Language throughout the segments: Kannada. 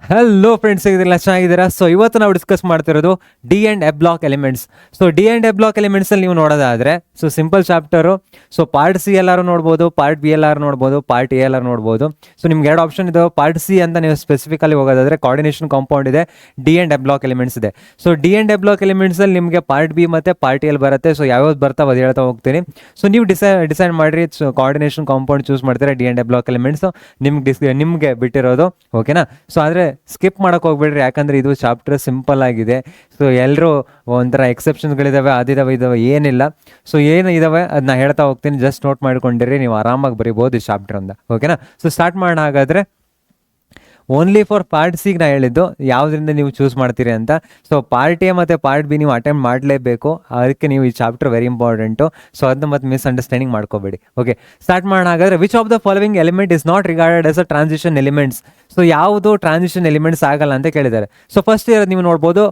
ಹಲೋ ಫ್ರೆಂಡ್ಸ್, ಇದೆಲ್ಲ ಚೆನ್ನಾಗಿದ್ದೀರಾ? ಸೊ ಇವತ್ತು ನಾವು ಡಿಸ್ಕಸ್ ಮಾಡ್ತಿರೋದು D and A block elements. So D and A block ಎಲಿಮೆಂಟ್ಸಲ್ಲಿ ನೀವು ನೋಡೋದಾದರೆ so simple chapter. So part C ಎಲ್ಲಾರು ನೋಡ್ಬೋದು, ಪಾರ್ಟ್ ಬಿ ಎಲ್ಲಾರು ನೋಡ್ಬೋದು, ಪಾರ್ಟ್ ಎ ಎಲ್ಲಾರು ನೋಡ್ಬೋದು. ಸೊ ನಿಮ್ಗೆ ಎರಡು ಆಪ್ಷನ್ ಇದಾವೆ. ಪಾರ್ಟ್ ಸಿ ಅಂತ ನೀವು ಸ್ಪೆಸಿಫಿಕಲಿ ಹೋಗೋದಾದರೆ ಕೋಆರ್ಡಿನೇಷನ್ ಕಾಂಪೌಂಡ್ ಇದೆ, D and A block elements ಇದೆ. So D and A block ಎಲಿಮೆಂಟ್ಸಲ್ಲಿ ನಿಮಗೆ ಪಾರ್ಟ್ ಬಿ ಮತ್ತು ಪಾರ್ಟ್ ಎಲ್ ಬರುತ್ತೆ. ಸೊ ಯಾವ್ಯಾವ್ದು ಬರ್ತಾವೆ ಅದು ಹೇಳ್ತಾ ಹೋಗ್ತೀನಿ. ಸೊ ನೀವು ಡಿಸೈಡ್ ಮಾಡಿರಿ. ಸೊ ಕೋಆರ್ಡಿನೇಷನ್ ಕಾಂಪೌಂಡ್ ಚೂಸ್ ಮಾಡ್ತೀರಾ, D and A block elements ನಿಮಗೆ ಬಿಟ್ಟಿರೋದು. ಓಕೆನಾ? ಸೊ ಆದರೆ ಸ್ಕಿಪ್ ಮಾಡೋಕೆ ಹೋಗ್ಬೇಡ್ರಿ, ಯಾಕಂದರೆ ಇದು ಚಾಪ್ಟರ್ ಸಿಂಪಲ್ ಆಗಿದೆ. ಸೊ ಎಲ್ಲರೂ ಒಂಥರ ಎಕ್ಸೆಪ್ಷನ್ಸ್ಗಳಿದ್ದಾವೆ, ಇದಾವೆ ಏನಿಲ್ಲ. ಸೊ ಏನು ಇದಾವೆ ಅದನ್ನ ಹೇಳ್ತಾ ಹೋಗ್ತೀನಿ, ಜಸ್ಟ್ ನೋಟ್ ಮಾಡ್ಕೊಂಡಿರಿ, ನೀವು ಆರಾಮಾಗಿ ಬರಿಬೋದು ಈ ಚಾಪ್ಟರ್ ಅಂತ. ಓಕೆನಾ? ಸೊ ಸ್ಟಾರ್ಟ್ ಮಾಡೋಣ. ಹಾಗಾದರೆ ಓನ್ಲಿ ಫಾರ್ ಪಾರ್ಟ್ ಸಿಗೆ ನಾ ಹೇಳಿದ್ದು ಯಾವುದರಿಂದ ನೀವು ಚೂಸ್ ಮಾಡ್ತೀರಿ ಅಂತ. ಸೊ ಪಾರ್ಟ್ ಎ ಮತ್ತು ಪಾರ್ಟ್ ಬಿ ನೀವು ಅಟೆಂಪ್ಟ್ ಮಾಡಲೇಬೇಕು, ಅದಕ್ಕೆ ನೀವು ಈ ಚಾಪ್ಟರ್ ವೆರಿ ಇಂಪಾರ್ಟೆಂಟು. ಸೊ ಅದನ್ನ ಮತ್ತೆ ಮಿಸ್ಅಂಡರ್ಸ್ಟ್ಯಾಂಡಿಂಗ್ ಮಾಡ್ಕೋಬೇಡಿ. ಓಕೆ, ಸ್ಟಾರ್ಟ್ ಮಾಡೋಣ. ಹಾಗಾದರೆ which of the following element is not regarded as a transition elements? So ಯಾವುದು ಟ್ರಾನ್ಸಿಷನ್ ಎಲಿಮೆಂಟ್ಸ್ ಆಗಲ್ಲ ಅಂತ ಕೇಳಿದ್ದಾರೆ. ಸೊ ಫಸ್ಟ್ ಇರೋದು ನೀವು ನೋಡ್ಬೋದು,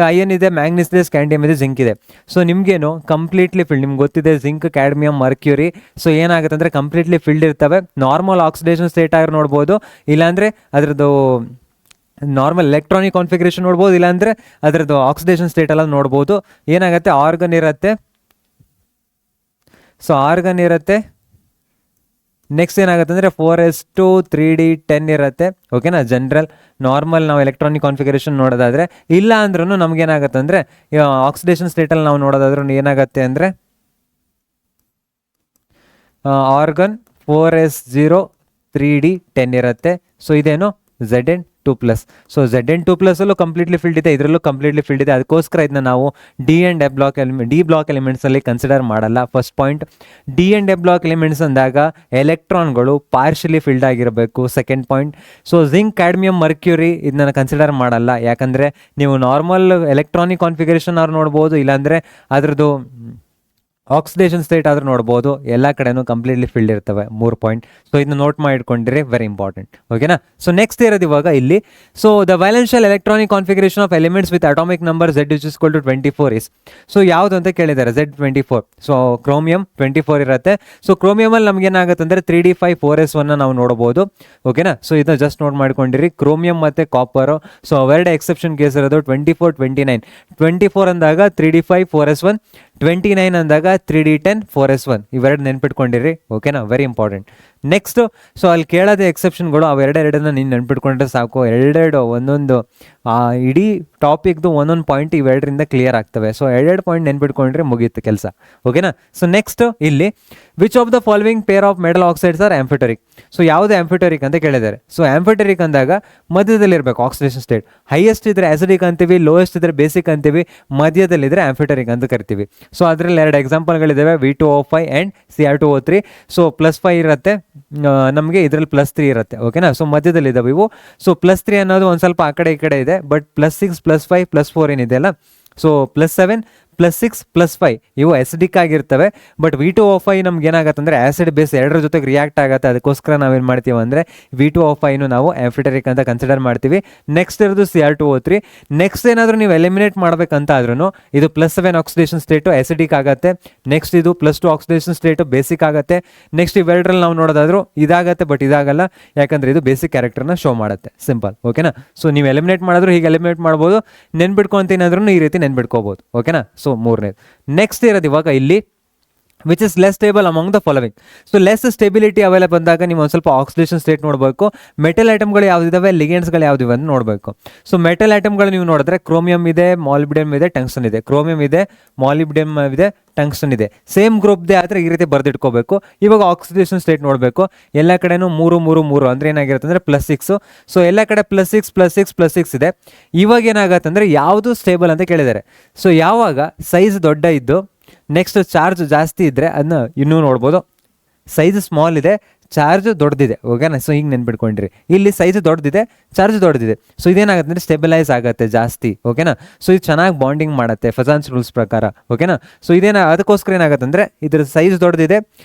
ಐಯನ್ ಇದೆ, ಮ್ಯಾಂಗ್ನೀಸ್ ಇದೆ, ಸ್ಕ್ಯಾಂಡಿಯಮ್ ಇದೆ, ಜಿಂಕ್ ಇದೆ. ಸೊ ನಿಮಗೇನು ಕಂಪ್ಲೀಟ್ಲಿ ಫಿಲ್ಡ್, ನಿಮ್ಗೆ ಗೊತ್ತಿದೆ ಜಿಂಕ್, ಕ್ಯಾಡ್ಮಿಯಮ್, ಮರ್ಕ್ಯೂರಿ. ಸೊ ಏನಾಗುತ್ತೆ ಅಂದರೆ ಕಂಪ್ಲೀಟ್ಲಿ ಫಿಲ್ಡ್ ಇರ್ತವೆ. ನಾರ್ಮಲ್ ಆಕ್ಸಿಡೇಷನ್ ಸ್ಟೇಟ್ ಆಗಿ ನೋಡ್ಬೋದು, ಇಲ್ಲಾಂದರೆ ಅದರದ್ದು ನಾರ್ಮಲ್ ಎಲೆಕ್ಟ್ರಾನಿಕ್ ಕಾನ್ಫಿಗರೇಷನ್ ನೋಡ್ಬೋದು, ಇಲ್ಲಾಂದರೆ ಅದರದ್ದು ಆಕ್ಸಿಡೇಷನ್ ಸ್ಟೇಟೆಲ್ಲ ನೋಡ್ಬೋದು. ಏನಾಗುತ್ತೆ, ಆರ್ಗನ್ ಇರುತ್ತೆ. ಸೊ ಆರ್ಗನ್ ಇರುತ್ತೆ. ನೆಕ್ಸ್ಟ್ ಏನಾಗುತ್ತೆ ಅಂದರೆ 4s2 3d10 ಇರುತ್ತೆ. ಓಕೆನಾ? ಜನರಲ್ ನಾರ್ಮಲ್ ನಾವು ಎಲೆಕ್ಟ್ರಾನಿಕ್ ಕಾನ್ಫಿಗರೇಷನ್ ನೋಡೋದಾದರೆ. ಇಲ್ಲ ಅಂದ್ರೂ ನಮಗೇನಾಗುತ್ತೆ ಅಂದರೆ ಆಕ್ಸಿಡೇಷನ್ ಸ್ಟೇಟಲ್ಲಿ ನಾವು ನೋಡೋದಾದ್ರೂ ಏನಾಗುತ್ತೆ ಅಂದರೆ ಆರ್ಗನ್ 4s0 3d10 ಇರುತ್ತೆ. ಸೊ ಇದೇನು Zn2+. ಸೊ Zn2+ ಅಲ್ಲೂ ಕಂಪ್ಲೀಟ್ಲಿ ಫಿಲ್ಡ್ ಇದೆ, ಇದರಲ್ಲೂ ಕಂಪ್ಲೀಟ್ಲಿ ಫಿಲ್ಡ್ ಇದೆ. ಅದಕ್ಕೋಸ್ಕರ ಇದನ್ನ ನಾವು D and A block block ಎಲಿಮೆಂಟ್ಸಲ್ಲಿ ಕನ್ಸಿಡರ್ ಮಾಡಲ್ಲ. First point, D and A block elements ಅಂದಾಗ ಎಲೆಕ್ಟ್ರಾನ್ಗಳು ಪಾರ್ಷಿಯಲಿ ಫಿಲ್ಡ್ ಆಗಿರಬೇಕು. Second point, so zinc, cadmium, mercury ಇದನ್ನ ಕನ್ಸಿಡರ್ ಮಾಡಲ್ಲ, ಯಾಕಂದರೆ ನೀವು ನಾರ್ಮಲ್ ಎಲೆಕ್ಟ್ರಾನಿಕ್ ಕಾನ್ಫಿಗರೇಷನ್ ಅವ್ರು ನೋಡ್ಬೋದು, ಇಲ್ಲಾಂದರೆ ಅದರದ್ದು ಆಕ್ಸಿಡೇಷನ್ ಸ್ಟೇಟ್ ಆದರೂ ನೋಡ್ಬೋದು. ಎಲ್ಲ ಕಡೆನೂ ಕಂಪ್ಲೀಟ್ಲಿ ಫಿಲ್ಡ್ ಇರ್ತವೆ. 3 ಪಾಯಿಂಟ್. ಸೊ ಇದನ್ನ ನೋಟ್ ಮಾಡಿಟ್ಕೊಂಡಿರಿ, ವೆರಿ ಇಂಪಾರ್ಟೆಂಟ್. ಓಕೆನಾ? ಸೊ ನೆಕ್ಸ್ಟ್ ಇರೋದು ಇವಾಗ ಇಲ್ಲಿ, so the valential electronic configuration of elements with atomic number Z=24 is. So ಯಾವುದು ಅಂತ ಕೇಳಿದ್ದಾರೆ, Z24. ಸೊ ಕ್ರೋಮಿಯಂ 24 ಇರುತ್ತೆ. ಸೊ ಕ್ರೋಮಿಯಮಲ್ಲಿ ನಮ್ಗೆ ಏನಾಗುತ್ತೆ ಅಂದರೆ 3d5 4s1 ನಾವು ನೋಡ್ಬೋದು. ಓಕೆನಾ? ಸೊ ಇದನ್ನ ಜಸ್ಟ್ ನೋಟ್ ಮಾಡ್ಕೊಂಡಿರಿ, ಕ್ರೋಮಿಯಂ ಮತ್ತು ಕಾಪರು. ಸೊ ಅವೆರಡು ಎಕ್ಸೆಪ್ಷನ್ ಕೇಸ್ ಇರೋದು 24 29. 24 ಅಂದಾಗ 3d5 4s1, 29 ಅಂದಾಗ 3d10 4s1. ಇವೆರಡು ನೆನ್ಪಿಟ್ಕೊಂಡಿರಿ. ಓಕೆನಾ? Very important. ನೆಕ್ಸ್ಟ್, ಸೊ ಅಲ್ಲಿ ಕೇಳೋದೇ ಎಕ್ಸೆಪ್ಷನ್ಗಳು ಅವೆರಡೆರಡನ್ನ ನೀನು ನೆನ್ಪಿಟ್ಕೊಂಡ್ರೆ ಸಾಕು. ಎರಡೆರಡು ಒಂದೊಂದು ಇಡೀ ಟಾಪಿಕ್ದು ಒಂದೊಂದು ಪಾಯಿಂಟ್ ಇವೆರಡರಿಂದ ಕ್ಲಿಯರ್ ಆಗ್ತವೆ. ಸೊ ಎರಡೆರಡು ಪಾಯಿಂಟ್ ನೆನ್ಪಿಟ್ಕೊಂಡ್ರೆ ಮುಗೀತು ಕೆಲಸ. ಓಕೆನಾ? ಸೊ ನೆಕ್ಸ್ಟ್ ಇಲ್ಲಿ, which of the following pair of metal oxides are amphoteric? So ಯಾವುದು ಆಂಫಿಟರಿಕ್ ಅಂತ ಕೇಳಿದ್ದಾರೆ. ಸೊ ಆಂಫಿಟರಿಕ್ ಅಂದಾಗ ಮಧ್ಯದಲ್ಲಿ ಇರಬೇಕು ಆಕ್ಸಿಡೇಷನ್ ಸ್ಟೇಟ್. ಹೈಯೆಸ್ಟ್ ಇದ್ರೆ ಆಸಿಡಿಕ್ ಅಂತೀವಿ, ಲೋಯೆಸ್ಟ್ ಇದ್ರೆ ಬೇಸಿಕ್ ಅಂತೀವಿ, ಮಧ್ಯದಲ್ಲಿದ್ದರೆ ಆಂಫಿಟರಿಕ್ ಅಂತ ಕರಿತೀವಿ. ಸೊ ಅದರಲ್ಲಿ ಎರಡು ಎಕ್ಸಾಂಪಲ್ಗಳಿದ್ದಾವೆ, V2O5 ಆ್ಯಂಡ್ Cr2O3. ಸೊ +5 ಇರುತ್ತೆ ನಮಗೆ, ಇದರಲ್ಲಿ +3 ಇರುತ್ತೆ. ಓಕೆನಾ? ಸೊ ಮಧ್ಯದಲ್ಲಿ ಇದಾವೆ ಇವು. ಸೊ +3 ಅನ್ನೋದು ಒಂದು ಸ್ವಲ್ಪ ಆ ಕಡೆ ಈ ಕಡೆ ಇದೆ, ಬಟ್ +6 +5 +4 ಏನಿದೆಯಲ್ಲ, ಸೊ +7 +6 +5 ಇವು ಆಸಿಡಿಕ್ ಆಗಿರ್ತವೆ. ಬಟ್ V2O5 ನಮ್ಗೆ ಏನಾಗುತ್ತೆ ಅಂದರೆ ಆಸಿಡ್ ಬೇಸ್ ಎರಡರ ಜೊತೆಗೆ ರಿಯಾಕ್ಟ್ ಆಗುತ್ತೆ. ಅದಕ್ಕೋಸ್ಕರ ನಾವೇನು ಮಾಡ್ತೀವಿ ಅಂದರೆ V2O5 ನಾವು ಆಂಫಿಟರಿಕ್ ಅಂತ ಕನ್ಸಿಡರ್ ಮಾಡ್ತೀವಿ. ನೆಕ್ಸ್ಟ್ ಇರೋದು Cr2O3. ನೆಕ್ಸ್ಟ್ ಏನಾದರೂ ನೀವು ಎಲಿಮಿನೇಟ್ ಮಾಡಬೇಕಂತ ಆದ್ರೂ ಇದು +7 ಆಕ್ಸಿಡೇಷನ್ ಸ್ಟೇಟು ಆಸಿಡಿಕ್ ಆಗುತ್ತೆ. ನೆಕ್ಸ್ಟ್ ಇದು +2 ಆಕ್ಸಿಡೇಷನ್ ಸ್ಟೇಟು ಬೇಸಿಕ್ ಆಗುತ್ತೆ. ನೆಕ್ಸ್ಟ್ ಇವೆರಡರಲ್ಲಿ ನಾವು ನೋಡೋದಾದ್ರೂ ಇದಾಗತ್ತೆ, ಬಟ್ ಇದಾಗಲ್ಲ, ಯಾಕಂದರೆ ಇದು ಬೇಸಿಕ್ ಕ್ಯಾರೆಕ್ಟರ್ನ ಶೋ ಮಾಡುತ್ತೆ. ಸಿಂಪಲ್. ಓಕೆನಾ? ಸೊ ನೀವು ಎಲಿಮಿನೇಟ್ ಮಾಡಿದ್ರು ಹೀಗೆ ಎಲಿಮಿನೇಟ್ ಮಾಡ್ಬೋದು, ನೆನ್ಬಿಟ್ಕೊಂತೀನಾದ್ರೂ ಈ ರೀತಿ ನೆನ್ಬಿಟ್ಕೋಬೋದು. ಓಕೆನಾ? ಸೊ ಮೂರನೇದು. ನೆಕ್ಸ್ಟ್ ಇರೋದು ಇವಾಗ ಇಲ್ಲಿ, which is less stable among the following? So less stability ಅವೆಲ್ಲ ಬಂದಾಗ ನೀವು ಒಂದು ಸ್ವಲ್ಪ ಆಕ್ಸಿಡೇಷನ್ ಸ್ಟೇಟ್ ನೋಡಬೇಕು. ಮೆಟಲ್ ಐಟಮ್ಗಳು ಯಾವುದಿದಾವೆ, ಲಿಗೆಂಡ್ಸ್ಗಳು ಯಾವುದಿವೆ ಅಂತ ನೋಡಬೇಕು. ಸೊ ಮೆಟಲ್ ಐಟಮ್ಗಳು ನೀವು ನೋಡಿದ್ರೆ ಕ್ರೋಮಿಯಂ ಇದೆ, ಮಾಲಿಬ್ಡಿಯಮ್ ಇದೆ, ಟಂಗ್ಸ್ಟನ್ ಇದೆ. ಕ್ರೋಮಿಯಂ ಇದೆ, ಮಾಲಿಬ್ಡಿಯಮ್ ಇದೆ, ಟಂಗ್ಸ್ಟನ್ ಇದೆ. ಸೇಮ್ ಗ್ರೂಪ್ದೇ ಆದರೆ ಈ ರೀತಿ ಬರೆದಿಟ್ಕೋಬೇಕು. ಇವಾಗ ಆಕ್ಸಿಡೇಷನ್ ಸ್ಟೇಟ್ ನೋಡಬೇಕು. ಎಲ್ಲ ಕಡೆನೂ 3 3 3 ಅಂದರೆ ಏನಾಗಿರುತ್ತೆ ಅಂದರೆ +6. ಸೊ ಎಲ್ಲ ಕಡೆ +6 +6 +6 ಇದೆ. ಇವಾಗ ಏನಾಗುತ್ತೆ ಅಂದರೆ ಯಾವುದು ಸ್ಟೇಬಲ್ ಅಂತ ಕೇಳಿದ್ದಾರೆ. ಸೊ ಯಾವಾಗ ಸೈಜ್ ದೊಡ್ಡ ಇದ್ದು ನೆಕ್ಸ್ಟ್ ಚಾರ್ಜ್ ಜಾಸ್ತಿ ಇದ್ದರೆ ಅದನ್ನ ಇನ್ನೂ ನೋಡ್ಬೋದು. ಸೈಜ್ ಸ್ಮಾಲ್ ಇದೆ, ಚಾರ್ಜ್ ದೊಡ್ಡದಿದೆ. ಓಕೆನಾ? ಸೊ ಹಿಂಗೆ ನೆನ್ಪಿಟ್ಕೊಂಡಿರಿ, ಇಲ್ಲಿ ಸೈಜ್ ದೊಡ್ಡದಿದೆ, ಚಾರ್ಜ್ ದೊಡ್ಡದಿದೆ. ಸೊ ಇದೇನಾಗುತ್ತೆ ಅಂದರೆ ಸ್ಟೆಬಿಲೈಸ್ ಆಗುತ್ತೆ ಜಾಸ್ತಿ. ಓಕೆನಾ? ಸೊ ಇದು ಚೆನ್ನಾಗಿ ಬಾಂಡಿಂಗ್ ಮಾಡುತ್ತೆ ಫಜಾನ್ಸ್ ರೂಲ್ಸ್ ಪ್ರಕಾರ. ಓಕೆನಾ? ಸೊ ಅದಕ್ಕೋಸ್ಕರ ಏನಾಗುತ್ತೆ ಅಂದರೆ ಇದ್ರ ಸೈಜ್ ದೊಡ್ಡದಿದೆ,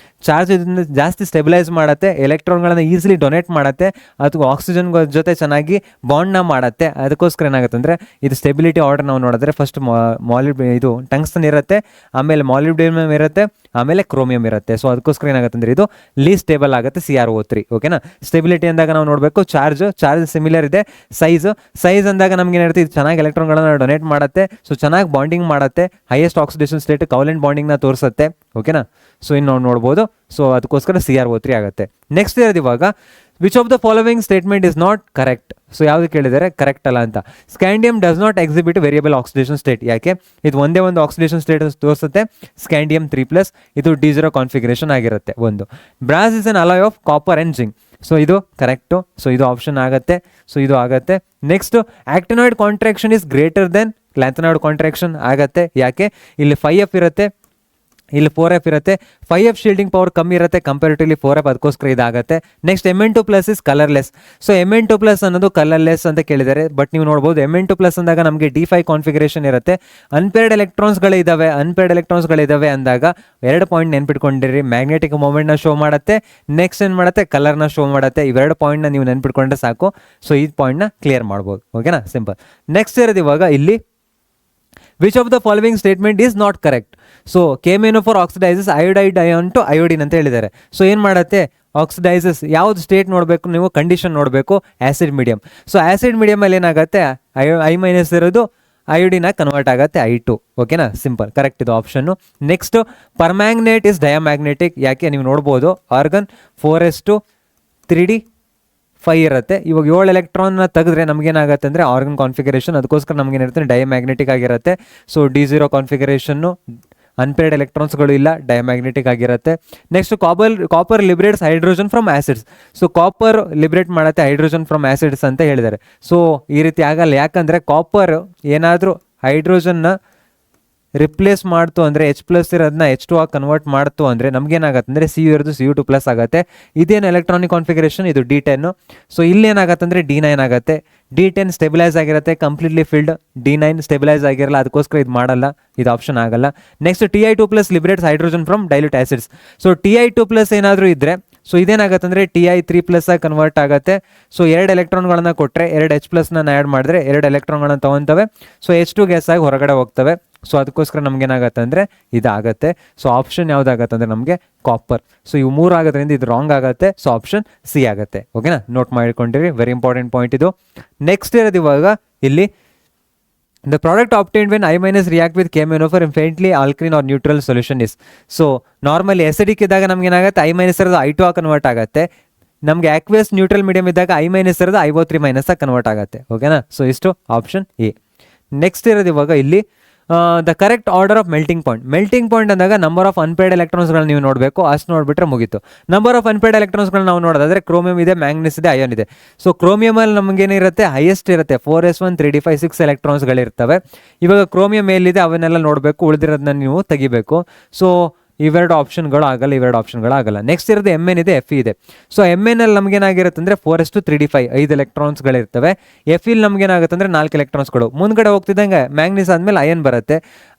ಚಾರ್ಜ್ ಇದನ್ನು ಜಾಸ್ತಿ ಸ್ಟೆಬಿಲೈಸ್ ಮಾಡುತ್ತೆ, ಎಲೆಕ್ಟ್ರಾನ್ಗಳನ್ನು ಈಸಿಲಿ ಡೊನೇಟ್ ಮಾಡುತ್ತೆ, ಅಥವಾ ಆಕ್ಸಿಜನ್ ಜೊತೆ ಚೆನ್ನಾಗಿ ಬಾಂಡ್ನ ಮಾಡುತ್ತೆ. ಅದಕ್ಕೋಸ್ಕರ ಏನಾಗುತ್ತೆ ಅಂದರೆ ಇದು ಸ್ಟೆಬಿಲಿಟಿ ಆರ್ಡರ್ ನಾವು ನೋಡಿದ್ರೆ ಫಸ್ಟ್ ಇದು ಟಂಗ್ಸ್ಟನ್ ಇರುತ್ತೆ, ಆಮೇಲೆ ಮಾಲಿಬ್ಡಿಯಮ್ ಇರುತ್ತೆ, ಆಮೇಲೆ ಕ್ರೋಮಿಯಂ ಇರುತ್ತೆ. ಸೊ ಅದಕ್ಕೋಸ್ಕರ ಏನಾಗುತ್ತೆ ಅಂದರೆ ಇದು ಲೀಸ್ಟ್ ಸ್ಟೇಬಲ್ ಆಗುತ್ತೆ CrO3. ಓಕೆನಾ. ಸ್ಟೆಬಿಲಿಟಿ ಅಂದಾಗ ನಾವು ನೋಡಬೇಕು ಚಾರ್ಜ್ ಸಿಮಿಲರ್ ಇದೆ. ಸೈಜ್ ಅಂದಾಗ ನಮ್ಗೆ ಏನಿರುತ್ತೆ ಇದು ಚೆನ್ನಾಗಿ ಎಲೆಕ್ಟ್ರಾನ್ಗಳನ್ನ ಡೊನೇಟ್ ಮಾಡುತ್ತೆ. ಸೊ ಚೆನ್ನಾಗಿ ಬಾಂಡಿಂಗ್ ಮಾಡುತ್ತೆ. ಹೈಯೆಸ್ಟ್ ಆಕ್ಸಿಡೇಷನ್ ಸ್ಟೇಟ್ ಕೌಲೆಂಟ್ ಬಾಂಡಿಂಗ್ನ ತೋರಿಸುತ್ತೆ. ಓಕೆನಾ. ಸೊ ಇನ್ನು ನಾವು ನೋಡ್ಬೋದು. ಸೊ ಅದಕ್ಕೋಸ್ಕರ CrO3 ಆಗುತ್ತೆ. ನೆಕ್ಸ್ಟ್ ಇರೋದು ಇವಾಗ which of the following statement is not correct. So ಯಾವುದು ಕೇಳಿದರೆ ಕರೆಕ್ಟ್ ಅಲ್ಲ ಅಂತ. Scandium does not exhibit variable oxidation state. ಯಾಕೆ ಇದು ಒಂದೇ ಒಂದು ಆಕ್ಸಿಡೇಷನ್ ಸ್ಟೇಟ್ ತೋರಿಸುತ್ತೆ. ಸ್ಕ್ಯಾಂಡಿಯಂ 3+, ಇದು D0 ಕಾನ್ಫಿಗರೇಷನ್ ಆಗಿರುತ್ತೆ. ಒಂದು brass is an alloy of copper and zinc. So ಇದು ಕರೆಕ್ಟು. ಸೊ ಇದು ಆಪ್ಷನ್ ಆಗುತ್ತೆ. ಸೊ ಇದು ಆಗುತ್ತೆ. Next actinoid contraction is greater than lanthanoid contraction ಆಗುತ್ತೆ. ಯಾಕೆ ಇಲ್ಲಿ 5F ಇರುತ್ತೆ, ಇಲ್ಲಿ 4F ಇರುತ್ತೆ. 5F ಶೀಲ್ಡಿಂಗ್ ಪವರ್ ಕಮ್ಮಿ ಇರುತ್ತೆ ಕಂಪೇರಿಟಿವ್ಲಿ 4F, ಅದಕ್ಕೋಸ್ಕರ ಇದಾಗುತ್ತೆ. Next Mn2+ is colourless. So Mn2+ ಅನ್ನೋದು ಕಲರ್ಲೆಸ್ ಅಂತ ಕೇಳಿದ್ದಾರೆ. ಬಟ್ ನೀವು ನೋಡ್ಬೋದು Mn2+ ಅಂದಾಗ ನಮಗೆ D5 ಕಾನ್ಫಿಗರೇಷನ್ ಇರುತ್ತೆ. ಅನ್ಪೇರ್ಡ್ ಎಲೆಕ್ಟ್ರಾನ್ಸ್ಗಳಿದ್ದಾವೆ ಅಂದಾಗ 2 ಪಾಯಿಂಟ್ ನೆನ್ಪಿಟ್ಕೊಂಡಿರಿ. ಮ್ಯಾಗ್ನೆಟಿಕ್ ಮೂಮೆಂಟ್ನ ಶೋ ಮಾಡುತ್ತೆ. ನೆಕ್ಸ್ಟ್ ಏನು ಮಾಡುತ್ತೆ, ಕಲರ್ನ ಶೋ ಮಾಡುತ್ತೆ. ಇವೆರಡು ಪಾಯಿಂಟ್ನ ನೀವು ನೆನ್ಪಿಟ್ಕೊಂಡ್ರೆ ಸಾಕು. ಸೊ ಈ ಪಾಯಿಂಟ್ನ ಕ್ಲಿಯರ್ ಮಾಡ್ಬೋದು. ಓಕೆನಾ, ಸಿಂಪಲ್. ನೆಕ್ಸ್ಟ್ ಇರೋದು ಇವಾಗ ಇಲ್ಲಿ which of the following statement is not correct. So KMnO4 oxidises iodide ion to iodine ಅಂತ ಹೇಳಿದ್ದಾರೆ. ಸೊ ಏನು ಮಾಡುತ್ತೆ, ಆಕ್ಸಿಡೈಸಸ್ ಯಾವ್ದು ಸ್ಟೇಟ್ ನೋಡಬೇಕು ನೀವು, ಕಂಡೀಷನ್ ನೋಡಬೇಕು, ಆಸಿಡ್ ಮೀಡಿಯಂ. ಸೊ ಆಸಿಡ್ ಮೀಡಿಯಮಲ್ಲಿ ಏನಾಗುತ್ತೆ, I- ಇರೋದು ಅಯೋಡಿನ ಕನ್ವರ್ಟ್ ಆಗುತ್ತೆ I2. ಓಕೆನಾ, ಸಿಂಪಲ್, ಕರೆಕ್ಟ್ ಇದು ಆಪ್ಷನ್ನು. Next permanganate is diamagnetic. ಯಾಕೆ ನೀವು ನೋಡ್ಬೋದು ಆರ್ಗನ್ 4s2 3d5 ಇರುತ್ತೆ. ಇವಾಗ 7 ಎಲೆಕ್ಟ್ರಾನ್ನ ತೆಗೆದ್ರೆ ನಮಗೇನಾಗುತ್ತೆ ಅಂದರೆ ಆರ್ಗನ್ ಕಾನ್ಫಿಗರೇಷನ್, ಅದಕ್ಕೋಸ್ಕರ ನಮಗೇನಿರುತ್ತೆ ಡಯಾಮ್ಯಾಗ್ನೆಟಿಕ್ ಆಗಿರುತ್ತೆ. ಸೊ D0 ಕಾನ್ಫಿಗರೇಷನ್ನು, ಅನ್ಪೇರ್ಡ್ ಎಲೆಕ್ಟ್ರಾನ್ಸ್ಗಳು ಇಲ್ಲ, ಡಯಾಮ್ಯಾಗ್ನೆಟಿಕ್ ಆಗಿರುತ್ತೆ. Next copper liberates hydrogen from acids. So copper liberate ಮಾಡುತ್ತೆ ಹೈಡ್ರೋಜನ್ ಫ್ರಮ್ ಆಸಿಡ್ಸ್ ಅಂತ ಹೇಳಿದ್ದಾರೆ. ಸೊ ಈ ರೀತಿ ಆಗಲ್ಲ. ಯಾಕಂದರೆ ಕಾಪರ್ ಏನಾದರೂ ಹೈಡ್ರೋಜನ್ನ ರಿಪ್ಲೇಸ್ ಮಾಡ್ತು ಅಂದರೆ H+ ಇರೋದನ್ನ H2 ಆಗಿ ಕನ್ವರ್ಟ್ ಮಾಡ್ತು ಅಂದರೆ ನಮಗೇನಾಗತ್ತೆ ಅಂದರೆ CU ಇರೋದು CU2+ ಆಗುತ್ತೆ. ಇದೇನು ಎಲೆಕ್ಟ್ರಾನಿಕ್ ಕಾನ್ಫಿಗರೇಷನ್, ಇದು D10. ಸೊ ಇಲ್ಲೇನಾಗತ್ತೆ ಅಂದರೆ D9 ಆಗುತ್ತೆ. D10 ಸ್ಟೆಬಿಲೈಸ್ ಆಗಿರುತ್ತೆ, ಕಂಪ್ಲೀಟ್ಲಿ ಫಿಲ್ಡ್. D9 ಸ್ಟೆಬಿಲೈಸ್ ಆಗಿರಲ್ಲ, ಅದಕ್ಕೋಸ್ಕರ ಇದು ಮಾಡಲ್ಲ, ಇದು ಆಪ್ಷನ್ ಆಗಲ್ಲ. Next Ti2+ liberates hydrogen from dilute acids. So Ti2+ ಏನಾದರೂ ಇದ್ದರೆ ಸೊ ಇದೇನಾಗುತ್ತೆ ಅಂದರೆ Ti3+ ಆಗಿ ಕನ್ವರ್ಟ್ ಆಗುತ್ತೆ. ಸೊ 2 ಎಲೆಕ್ಟ್ರಾನ್ಗಳನ್ನ ಕೊಟ್ಟರೆ 2 H+ನ ಆ್ಯಡ್ ಮಾಡಿದ್ರೆ 2 ಎಲೆಕ್ಟ್ರಾನ್ಗಳನ್ನ ತೊಗೊತವೆ. ಸೊ H2 ಗ್ಯಾಸ್ ಆಗಿ ಹೊರಗಡೆ ಹೋಗ್ತವೆ. ಸೊ ಅದಕ್ಕೋಸ್ಕರ ನಮಗೇನಾಗತ್ತೆ ಅಂದರೆ ಇದಾಗತ್ತೆ. ಸೊ ಆಪ್ಷನ್ ಯಾವುದಾಗತ್ತೆ ಅಂದರೆ ನಮಗೆ ಕಾಪರ್. ಸೊ ಇವು 3 ಆಗೋದ್ರಿಂದ ಇದು ರಾಂಗ್ ಆಗುತ್ತೆ. ಸೊ ಆಪ್ಷನ್ C ಆಗುತ್ತೆ. ಓಕೆನಾ, ನೋಟ್ ಮಾಡಿಕೊಂಡಿರಿ, ವೆರಿ ಇಂಪಾರ್ಟೆಂಟ್ ಪಾಯಿಂಟ್ ಇದು. ನೆಕ್ಸ್ಟ್ ಇರೋದು ಇವಾಗ ಇಲ್ಲಿ the product obtained when I- react with KMnO4 in faintly alkaline or neutral solution is. So normally acidic ಇದ್ದಾಗ ನಮ್ಗೆ ಏನಾಗುತ್ತೆ I- ಇರೋದು I2 ಆಗಿ ಕನ್ವರ್ಟ್ ಆಗುತ್ತೆ. ನಮಗೆ ಆಕ್ವಿಯಸ್ ನ್ಯೂಟ್ರಲ್ ಮೀಡಿಯಂ ಇದ್ದಾಗ I- ಇರೋದು IO3- ಆಗಿ ಕನ್ವರ್ಟ್ ಆಗುತ್ತೆ. ಓಕೆನಾ, ಸೊ ಇಷ್ಟು ಆಪ್ಷನ್ ಎ. ನೆಕ್ಸ್ಟ್ ಇರೋದು ಇವಾಗ ಇಲ್ಲಿ the correct order of melting point ಅಂದಾಗ ನಂಬರ್ ಆಫ್ ಅನ್ಪೇರ್ಡ್ ಎಲೆಕ್ಟ್ರಾನ್ಸ್ಗಳನ್ನ ನೀವು ನೋಡಬೇಕು. ಅಷ್ಟು ನೋಡಿಬಿಟ್ರೆ ಮುಗೀತು. ನಂಬರ್ ಆಫ್ ಅನ್ಪೇರ್ಡ್ ಎಲೆಕ್ಟ್ರಾನ್ಸ್ಗಳನ್ನ ನಾವು ನೋಡೋದಾದ್ರೆ ಕ್ರೋಮಿಯಂ ಇದೆ, ಮ್ಯಾಂಗ್ನೀಸ್ ಇದೆ, ಅಯಾನ್ ಇದೆ. ಸೊ ಕ್ರೋಮಿಯಮಲ್ಲಿ ನಮಗೇನಿರುತ್ತೆ ಹೈಯೆಸ್ಟ್ ಇರುತ್ತೆ 4s1 3d5 6 ಎಲೆಕ್ಟ್ರಾನ್ಸ್ಗಳಿರ್ತವೆ. ಇವಾಗ ಕ್ರೋಮಿಯಂ ಮೇಲಿದೆ ಅವನ್ನೆಲ್ಲ ನೋಡಬೇಕು, ಉಳಿದಿರೋದನ್ನ ನೀವು ತೆಗಿಬೇಕು. ಸೊ ಇವೆರಡು ಆಪ್ಷನ್ಗಳು ಆಗಲ್ಲ. ನೆಕ್ಸ್ಟ್ ಇರೋದು Mn ಇದೆ, Fe ಇದೆ. ಸೊ Mn ಅಲ್ಲಿ ನಮಗೇನಾಗಿರುತ್ತೆ ಅಂದರೆ 4s2 3d5 5 ಎಲೆಕ್ಟ್ರಾನ್ಸ್ಗಳಿರ್ತವೆ. Fe ನಮಗೇನಾಗುತ್ತೆ ಅಂದರೆ 4 ಎಲೆಕ್ಟ್ರಾನ್ಸ್ಗಳು. ಮುಂದ್ಗಡೆ ಹೋಗ್ತಿದ್ದಂಗೆ ಮ್ಯಾಂಗ್ನೀಸ್ ಆದಮೇಲೆ ಅಯನ್ ಬರುತ್ತೆ.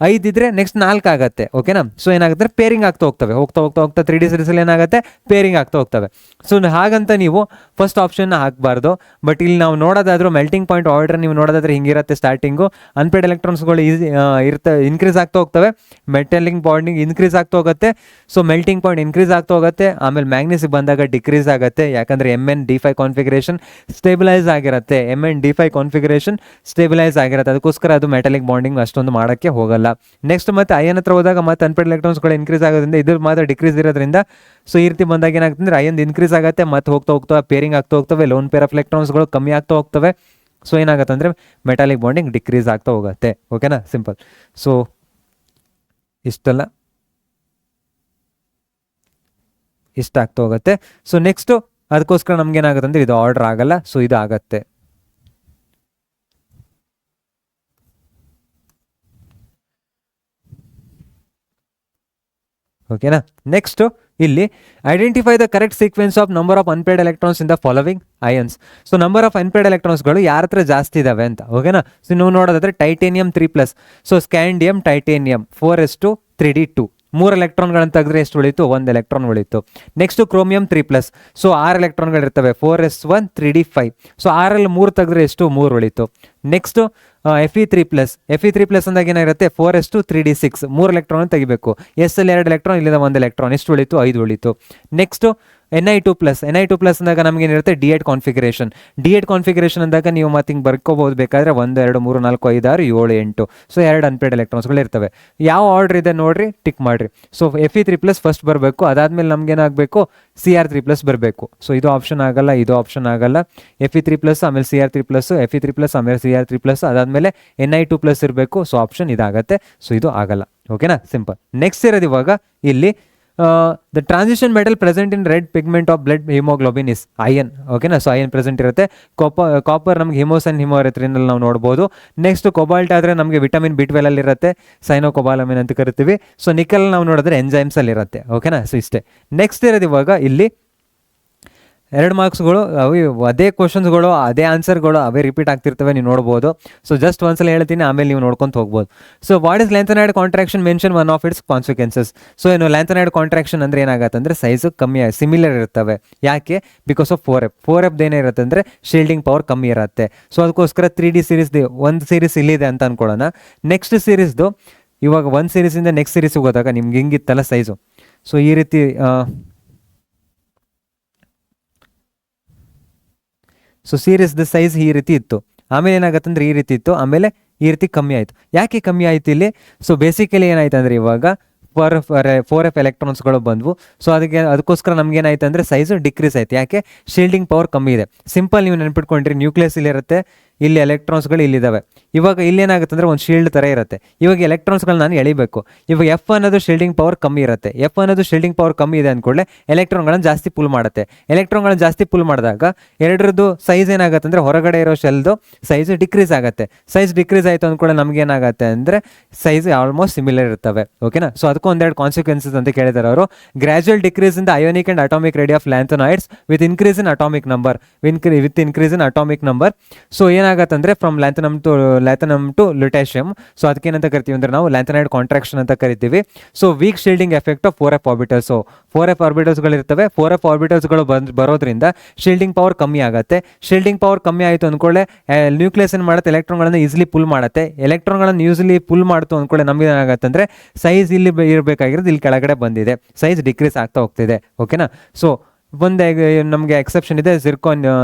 5 ಇದ್ರೆ ನೆಕ್ಸ್ಟ್ 4 ಆಗುತ್ತೆ. ಓಕೆನಾ, ಸೊ ಏನಾಗುತ್ತೆ ಪೇರಿಂಗ್ ಆಗ್ತಾ ಹೋಗ್ತವೆ. ಹೋಗ್ತಾ 3D ಸೀರೀಸಲ್ಲಿ ಏನಾಗುತ್ತೆ ಪೇರಿಂಗ್ ಆಗ್ತಾ ಹೋಗ್ತವೆ. ಸೊ ಹಾಗಂತ ನೀವು ಫಸ್ಟ್ ಆಪ್ಷನ್ನ ಹಾಕಬಾರ್ದು. ಬಟ್ ಇಲ್ಲಿ ನಾವು ನೋಡೋದಾದ್ರೂ ಮೆಲ್ಟಿಂಗ್ ಪಾಯಿಂಟ್ ಆರ್ಡರ್ ನೀವು ನೋಡೋದಾದ್ರೆ ಹಿಂಗಿರುತ್ತೆ. ಸ್ಟಾರ್ಟಿಂಗು ಅನ್ಪೇರ್ಡ್ ಎಲೆಕ್ಟ್ರಾನ್ಸ್ಗಳು ಇನ್ಕ್ರೀಸ್ ಆಗ್ತಾ ಹೋಗ್ತವೆ, ಮೆಟಲಿಂಗ್ ಬಾಂಡಿಂಗ್ ಇನ್ಕ್ರೀಸ್ ಆಗ್ತಾ ಹೋಗುತ್ತೆ. ಸೊ ಮೆಲ್ಟಿಂಗ್ ಪಾಯಿಂಟ್ ಇನ್ಕ್ರೀಸ್ ಆಗ್ತಾ ಹೋಗುತ್ತೆ. ಆಮೇಲೆ ಮ್ಯಾಗ್ನೀಸ್ ಬಂದಾಗ ಡಿಕ್ರೀಸ್ ಆಗುತ್ತೆ. ಯಾಕಂದ್ರೆ Mn D5 ಕಾನ್ಫಿಗರೇಷನ್ ಸ್ಟೇಬಿಲೈಸ್ ಆಗಿರುತ್ತೆ. ಅದಕ್ಕೋಸ್ಕರ ಅದು ಮೆಟಲಿಕ್ ಬಾಂಡಿಂಗ್ ಅಷ್ಟೊಂದು ಮಾಡೋಕ್ಕೆ ಹೋಗಲ್ಲ. ನೆಕ್ಸ್ಟ್ ಮತ್ತೆ ಅಯನ್ ಹತ್ರ ಹೋದಾಗ ಮತ್ತೆ ಅನ್ಪೇರ್ಡ್ ಎಲೆಕ್ಟ್ರಾನ್ಸ್ಗಳು ಇನ್ಕ್ರೀಸ್ ಆಗೋದ್ರಿಂದ ಇದ್ರ ಮಾತ್ರ ಡಿಕ್ರೀಸ್ ಇರೋದ್ರಿಂದ ಸೊ ಈ ರೀತಿ ಬಂದಾಗ ಏನಾಗುತ್ತೆ ಅಂದ್ರೆ ಅಯನ್ ಇನ್ಕ್ರೀಸ್ ಆಗುತ್ತೆ, ಮತ್ತೆ ಹೋಗ್ತಾ ಪೇರಿಂಗ್ ಆಗ್ತಾ ಹೋಗ್ತವೆ. ಲೋನ್ ಪೇರ್ ಆಫ್ ಎಲೆಕ್ಟ್ರಾನ್ಸ್ಗಳು ಕಮ್ಮಿ ಆಗ್ತಾ ಹೋಗ್ತವೆ. ಸೊ ಏನಾಗುತ್ತೆ ಅಂದರೆ ಮೆಟಾಲಿಕ್ ಬಾಂಡಿಂಗ್ ಡಿಕ್ರೀಸ್ ಆಗ್ತಾ ಹೋಗುತ್ತೆ. ಓಕೆನಾ, ಸಿಂಪಲ್. ಸೊ ಇಷ್ಟಾಗ್ತಾ ಹೋಗುತ್ತೆ. ಸೊ ನೆಕ್ಸ್ಟು ಅದಕ್ಕೋಸ್ಕರ ನಮ್ಗೇನಾಗುತ್ತೆ ಅಂದರೆ ಇದು ಆರ್ಡರ್ ಆಗಲ್ಲ. ಸೊ ಇದು ಆಗತ್ತೆ. ಓಕೆನಾ, ನೆಕ್ಸ್ಟು ಇಲ್ಲಿ identify the correct sequence of number of unpaired electrons in the following ions. So number of unpaired ಎಲೆಕ್ಟ್ರಾನ್ಸ್ಗಳು ಯಾರ ಹತ್ರ ಜಾಸ್ತಿ ಇದಾವೆ ಅಂತ. ಓಕೆನಾ, ಸೊ ನೀವು ನೋಡೋದಾದ್ರೆ titanium 3+, so scandium titanium 4s2 3d2. 3 ಎಲೆಕ್ಟ್ರಾನ್ಗಳನ್ನು ತೆಗೆದ್ರೆ ಎಷ್ಟು ಉಳಿತು? 1 ಎಲೆಕ್ಟ್ರಾನ್ ಉಳಿತು. ನೆಕ್ಸ್ಟ್ ಕ್ರೋಮಿಯಂ 3+, ಸೊ 6 ಎಲೆಕ್ಟ್ರಾನ್ಗಳಿರ್ತವೆ, 4s1 3d5, ಸೊ 6ರಲ್ಲಿ 3 ತೆಗೆದ್ರೆ ಎಷ್ಟು? 3 ಉಳಿತು. ನೆಕ್ಸ್ಟ್ Fe3+, ಅಂದಾಗ ಏನಾಗಿರುತ್ತೆ? 4s2 3d6, 3 ಎಲೆಕ್ಟ್ರಾನ್ ತೆಗಿಬೇಕು. ಎಸ್ ಅಲ್ಲಿ 2 ಎಲೆಕ್ಟ್ರಾನ್, ಇಲ್ಲಿಂದ 1 ಎಲೆಕ್ಟ್ರಾನ್, ಎಷ್ಟು ಉಳಿತು? 5 ಉಳಿತು. ನೆಕ್ಸ್ಟ್ Ni2+, ಅಂದಾಗ ನಮ್ಗೆ ಏನಿರುತ್ತೆ? D8 ಕಾನ್ಫಿಗರೇಷನ್ ಅಂದಾಗ ನೀವು ಮತ್ತೆ ಹಿಂಗೆ ಬರ್ಕೋಬಹುದು ಬೇಕಾದ್ರೆ 1 2 3 4 5 6 7 8, ಸೊ 2 ಅನ್ಪೇಡ್ ಎಲೆಕ್ಟ್ರಾನ್ಸ್ಗಳು ಇರ್ತವೆ. ಯಾವ ಆರ್ಡರ್ ಇದೆ ನೋಡ್ರಿ, ಟಿಕ್ ಮಾಡ್ರಿ. ಸೊ Fe3+ ಫಸ್ಟ್ ಬರಬೇಕು, ಅದಾದ್ಮೇಲೆ ನಮ್ಗೆ ಏನಾಗಬೇಕು? Cr3+ ಬರಬೇಕು. ಸೊ ಇದು ಆಪ್ಷನ್ ಆಗಲ್ಲ, ಇದು ಆಪ್ಷನ್ ಆಗಲ್ಲ. Fe3+, ಆಮೇಲೆ Cr3+, Fe3+, ಆಮೇಲೆ Cr3+, ಅದಾದ್ಮೇಲೆ Ni2+ ಇರಬೇಕು. ಸೊ ಆಪ್ಷನ್ ಇದಾಗತ್ತೆ. ಸೊ ಇದು ಆಗಲ್ಲ. ಓಕೆನಾ? ಸಿಂಪಲ್. ನೆಕ್ಸ್ಟ್ ಇರೋದು ಇವಾಗ ಇಲ್ಲಿ the transition metal present in red pigment of blood haemoglobin is ion. ಓಕೆನಾ? ಸೊ ಐಯನ್ ಪ್ರೆಸೆಂಟ್ ಇರುತ್ತೆ. ಕಾಪರ್ ನಮ್ಗೆ ಹಿಮೋಸನ್ ಹಿಮೋರೆತ್ರಿನಲ್ಲಿ ನಾವು ನೋಡ್ಬೋದು. ನೆಕ್ಸ್ಟ್ ಕೊಬಾಲ್ಟ್ ಆದರೆ ನಮಗೆ ವಿಟಮಿನ್ B12 ಅಲ್ಲಿ ಇರುತ್ತೆ, ಸೈನೋಕೊಬಾಲಮಿನ್ ಅಂತ ಕರಿತೀವಿ. ಸೊ ನಿಕಲ್ ನಾವು ನೋಡಿದ್ರೆ ಎಂಜೈಮ್ಸ್ ಅಲ್ಲಿ ಇರುತ್ತೆ. ಓಕೆನಾ? ಸೊ ಇಷ್ಟೇ. ನೆಕ್ಸ್ಟ್ ಇರೋದು ಇವಾಗ ಇಲ್ಲಿ 2 ಮಾರ್ಕ್ಸ್ಗಳು, ಅದೇ ಕ್ವಶನ್ಸ್ಗಳು, ಅದೇ ಆನ್ಸರ್ಗಳು ಅವೇ ರಿಪೀಟ್ ಆಗ್ತಿರ್ತವೆ, ನೀವು ನೋಡ್ಬೋದು. ಸೊ ಜಸ್ಟ್ ಒಂದ್ಸಲ ಹೇಳ್ತೀನಿ, ಆಮೇಲೆ ನೀವು ನೋಡ್ಕೊಂತ ಹೋಗ್ಬೋದು. So what is lanthanide contraction mention one of it's consequences. So ಏನು ಲ್ಯಾಂಥನೈಡ್ ಕಾಂಟ್ರಾಕ್ಷನ್ ಅಂದ್ರೆ ಏನಾಗುತ್ತೆ ಅಂದ್ರೆ ಸೈಜು ಕಮ್ಮಿ ಸಿಮಿಲರ್ ಇರ್ತವೆ. ಯಾಕೆ? ಬಿಕಾಸ್ ಆಫ್ 4f ಏನಿರುತ್ತೆ ಅಂದ್ರೆ ಶೀಲ್ಡಿಂಗ್ ಪವರ್ ಕಮ್ಮಿ ಇರುತ್ತೆ. ಸೊ ಅದಕ್ಕೋಸ್ಕರ 3D ಸೀರೀಸ್ ಒಂದು ಸೀರೀಸ್ ಇಲ್ಲಿದೆ ಅಂತ ಅನ್ಕೊಳ್ಳೋಣ. ನೆಕ್ಸ್ಟ್ ಸೀರೀಸ್ದು ಇವಾಗ ಒಂದು ಸೀರೀಸಿಂದ ನೆಕ್ಸ್ಟ್ ಸೀರೀಸ್ಗೆ ಹೋದಾಗ ನಿಮ್ಗೆ ಹಿಂಗಿತ್ತಲ್ಲ ಸೈಜು, ಸೊ ಈ ರೀತಿ ಸೊ ಸೀರೀಸ್ದ ಸೈಜ್ ಈ ರೀತಿ ಇತ್ತು. ಆಮೇಲೆ ಏನಾಗುತ್ತೆ ಅಂದ್ರೆ ಈ ರೀತಿ ಇತ್ತು, ಆಮೇಲೆ ಈ ರೀತಿ ಕಮ್ಮಿ ಆಯಿತು. ಯಾಕೆ ಕಮ್ಮಿ ಆಯಿತು ಇಲ್ಲಿ? ಸೊ ಬೇಸಿಕಲಿ ಏನಾಯ್ತು ಅಂದರೆ ಇವಾಗ 4f ಎಲೆಕ್ಟ್ರಾನ್ಸ್ಗಳು ಬಂದವು. ಸೊ ಅದಕ್ಕೋಸ್ಕರ ನಮ್ಗೆ ಏನಾಯ್ತು ಅಂದರೆ ಸೈಜು ಡಿಕ್ರೀಸ್ ಆಯ್ತು. ಯಾಕೆ? ಶೀಲ್ಡಿಂಗ್ ಪವರ್ ಕಮ್ಮಿ ಇದೆ. ಸಿಂಪಲ್ ನೀವು ನೆನ್ಪಿಟ್ಕೊಂಡ್ರಿ, ನ್ಯೂಕ್ಲಿಯಸ್ ಇಲ್ಲಿರುತ್ತೆ, ಇಲ್ಲಿ ಎಲೆಕ್ಟ್ರಾನ್ಸ್ಗಳು ಇಲ್ಲಿದ್ದಾವೆ. ಇವಾಗ ಇಲ್ಲೇನಾಗುತ್ತೆ ಅಂದರೆ ಒಂದು ಶೀಲ್ಡ್ ಥರ ಇರುತ್ತೆ. ಇವಾಗ ಎಲೆಕ್ಟ್ರಾನ್ಸ್ಗಳು ನಾನು ಎಳಿಬೇಕು. ಇವಾಗ ಎಫ್ ಅನ್ನೋದು ಶೀಲ್ಡಿಂಗ್ ಪವರ್ ಕಮ್ಮಿ ಇರುತ್ತೆ. ಎಫ್ ಅನ್ನೋದು ಶೀಲ್ಡಿಂಗ್ ಪವರ್ ಕಮ್ಮಿ ಇದೆ ಅಂದ್ಕೊಳ್ಳೆ ಎಲೆಕ್ಟ್ರಾನ್ಗಳನ್ನು ಜಾಸ್ತಿ ಪುಲ್ ಮಾಡುತ್ತೆ. ಎಲೆಕ್ಟ್ರಾನ್ಗಳನ್ನು ಜಾಸ್ತಿ ಪುಲ್ ಮಾಡಿದಾಗ ಎರಡರದ್ದು ಸೈಜ್ ಏನಾಗುತ್ತೆ ಅಂದರೆ ಹೊರಗಡೆ ಇರೋ ಶೆಲ್ದು ಸೈಜ್ ಡಿಕ್ರೀಸ್ ಆಗುತ್ತೆ. ಸೈಜ್ ಡಿಕ್ರೀಸ್ ಆಯಿತು ಅಂದ್ಕೊಳ್ಳೆ ನಮ್ಗೆ ಏನಾಗುತ್ತೆ ಅಂದರೆ ಸೈಜ್ ಆಲ್ಮೋಸ್ಟ್ ಸಿಮಿಲರ್ ಇರ್ತವೆ. ಓಕೆನಾ? ಸೊ ಅದಕ್ಕೂ ಒಂದೆರಡು ಕಾನ್ಸಿಕ್ವೆನ್ಸಸ್ ಅಂತ ಕೇಳಿದ್ದಾರೆ ಅವರು. Gradual decrease in the ionic and atomic radius of lanthanoids with increase in atomic number. With increase in atomic number. So ಏನಾಗುತ್ತೆ ಅಂದರೆ from lanthanum to lutetium. So ಅದಕ್ಕೇನಂತ ಕರಿತೀವಿ ಅಂದರೆ ನಾವು ಲ್ಯಾಂಥನೈಡ್ ಕಾಂಟ್ರಾಕ್ಷನ್ ಅಂತ ಕರಿತೀವಿ. So weak shielding effect of 4f orbitals. 4f ಆರ್ಬಿಟಲ್ಸ್ಗಳು ಇರ್ತವೆ. 4f ಆರ್ಬಿಟಲ್ಸ್ಗಳು ಬರೋದ್ರಿಂದ ಶೀಲ್ಡಿಂಗ್ ಪವರ್ ಕಮ್ಮಿ ಆಗುತ್ತೆ. ಶೀಲ್ಡಿಂಗ್ ಪವರ್ ಕಮ್ಮಿ ಆಯಿತು ಅಂದ್ಕೊಳ್ಳೆ ನ್ಯೂಕ್ಲಿಯಸ್ ಏನು ಮಾಡುತ್ತೆ, ಎಲೆಕ್ಟ್ರಾನ್ಗಳನ್ನು ಈಸಿಲಿ ಪುಲ್ ಮಾಡುತ್ತೆ. ಎಲೆಕ್ಟ್ರಾನ್ಗಳನ್ನು ಯೂಸಿಲಿ ಪುಲ್ ಮಾಡ್ತು ಅಂದ್ಕೊಳ್ಳೆ ನಮ್ಗೆ ಏನಾಗುತ್ತೆ ಅಂದರೆ ಸೈಜ್ ಇಲ್ಲಿ ಇರಬೇಕಾಗಿರೋದು ಇಲ್ಲಿ ಕೆಳಗಡೆ ಬಂದಿದೆ, ಸೈಜ್ ಡಿಕ್ರೀಸ್ ಆಗ್ತಾ ಹೋಗ್ತಿದೆ. ಓಕೆನಾ? ಸೊ ಒಂದು ನಮಗೆ ಎಕ್ಸೆಪ್ಷನ್ ಇದೆ,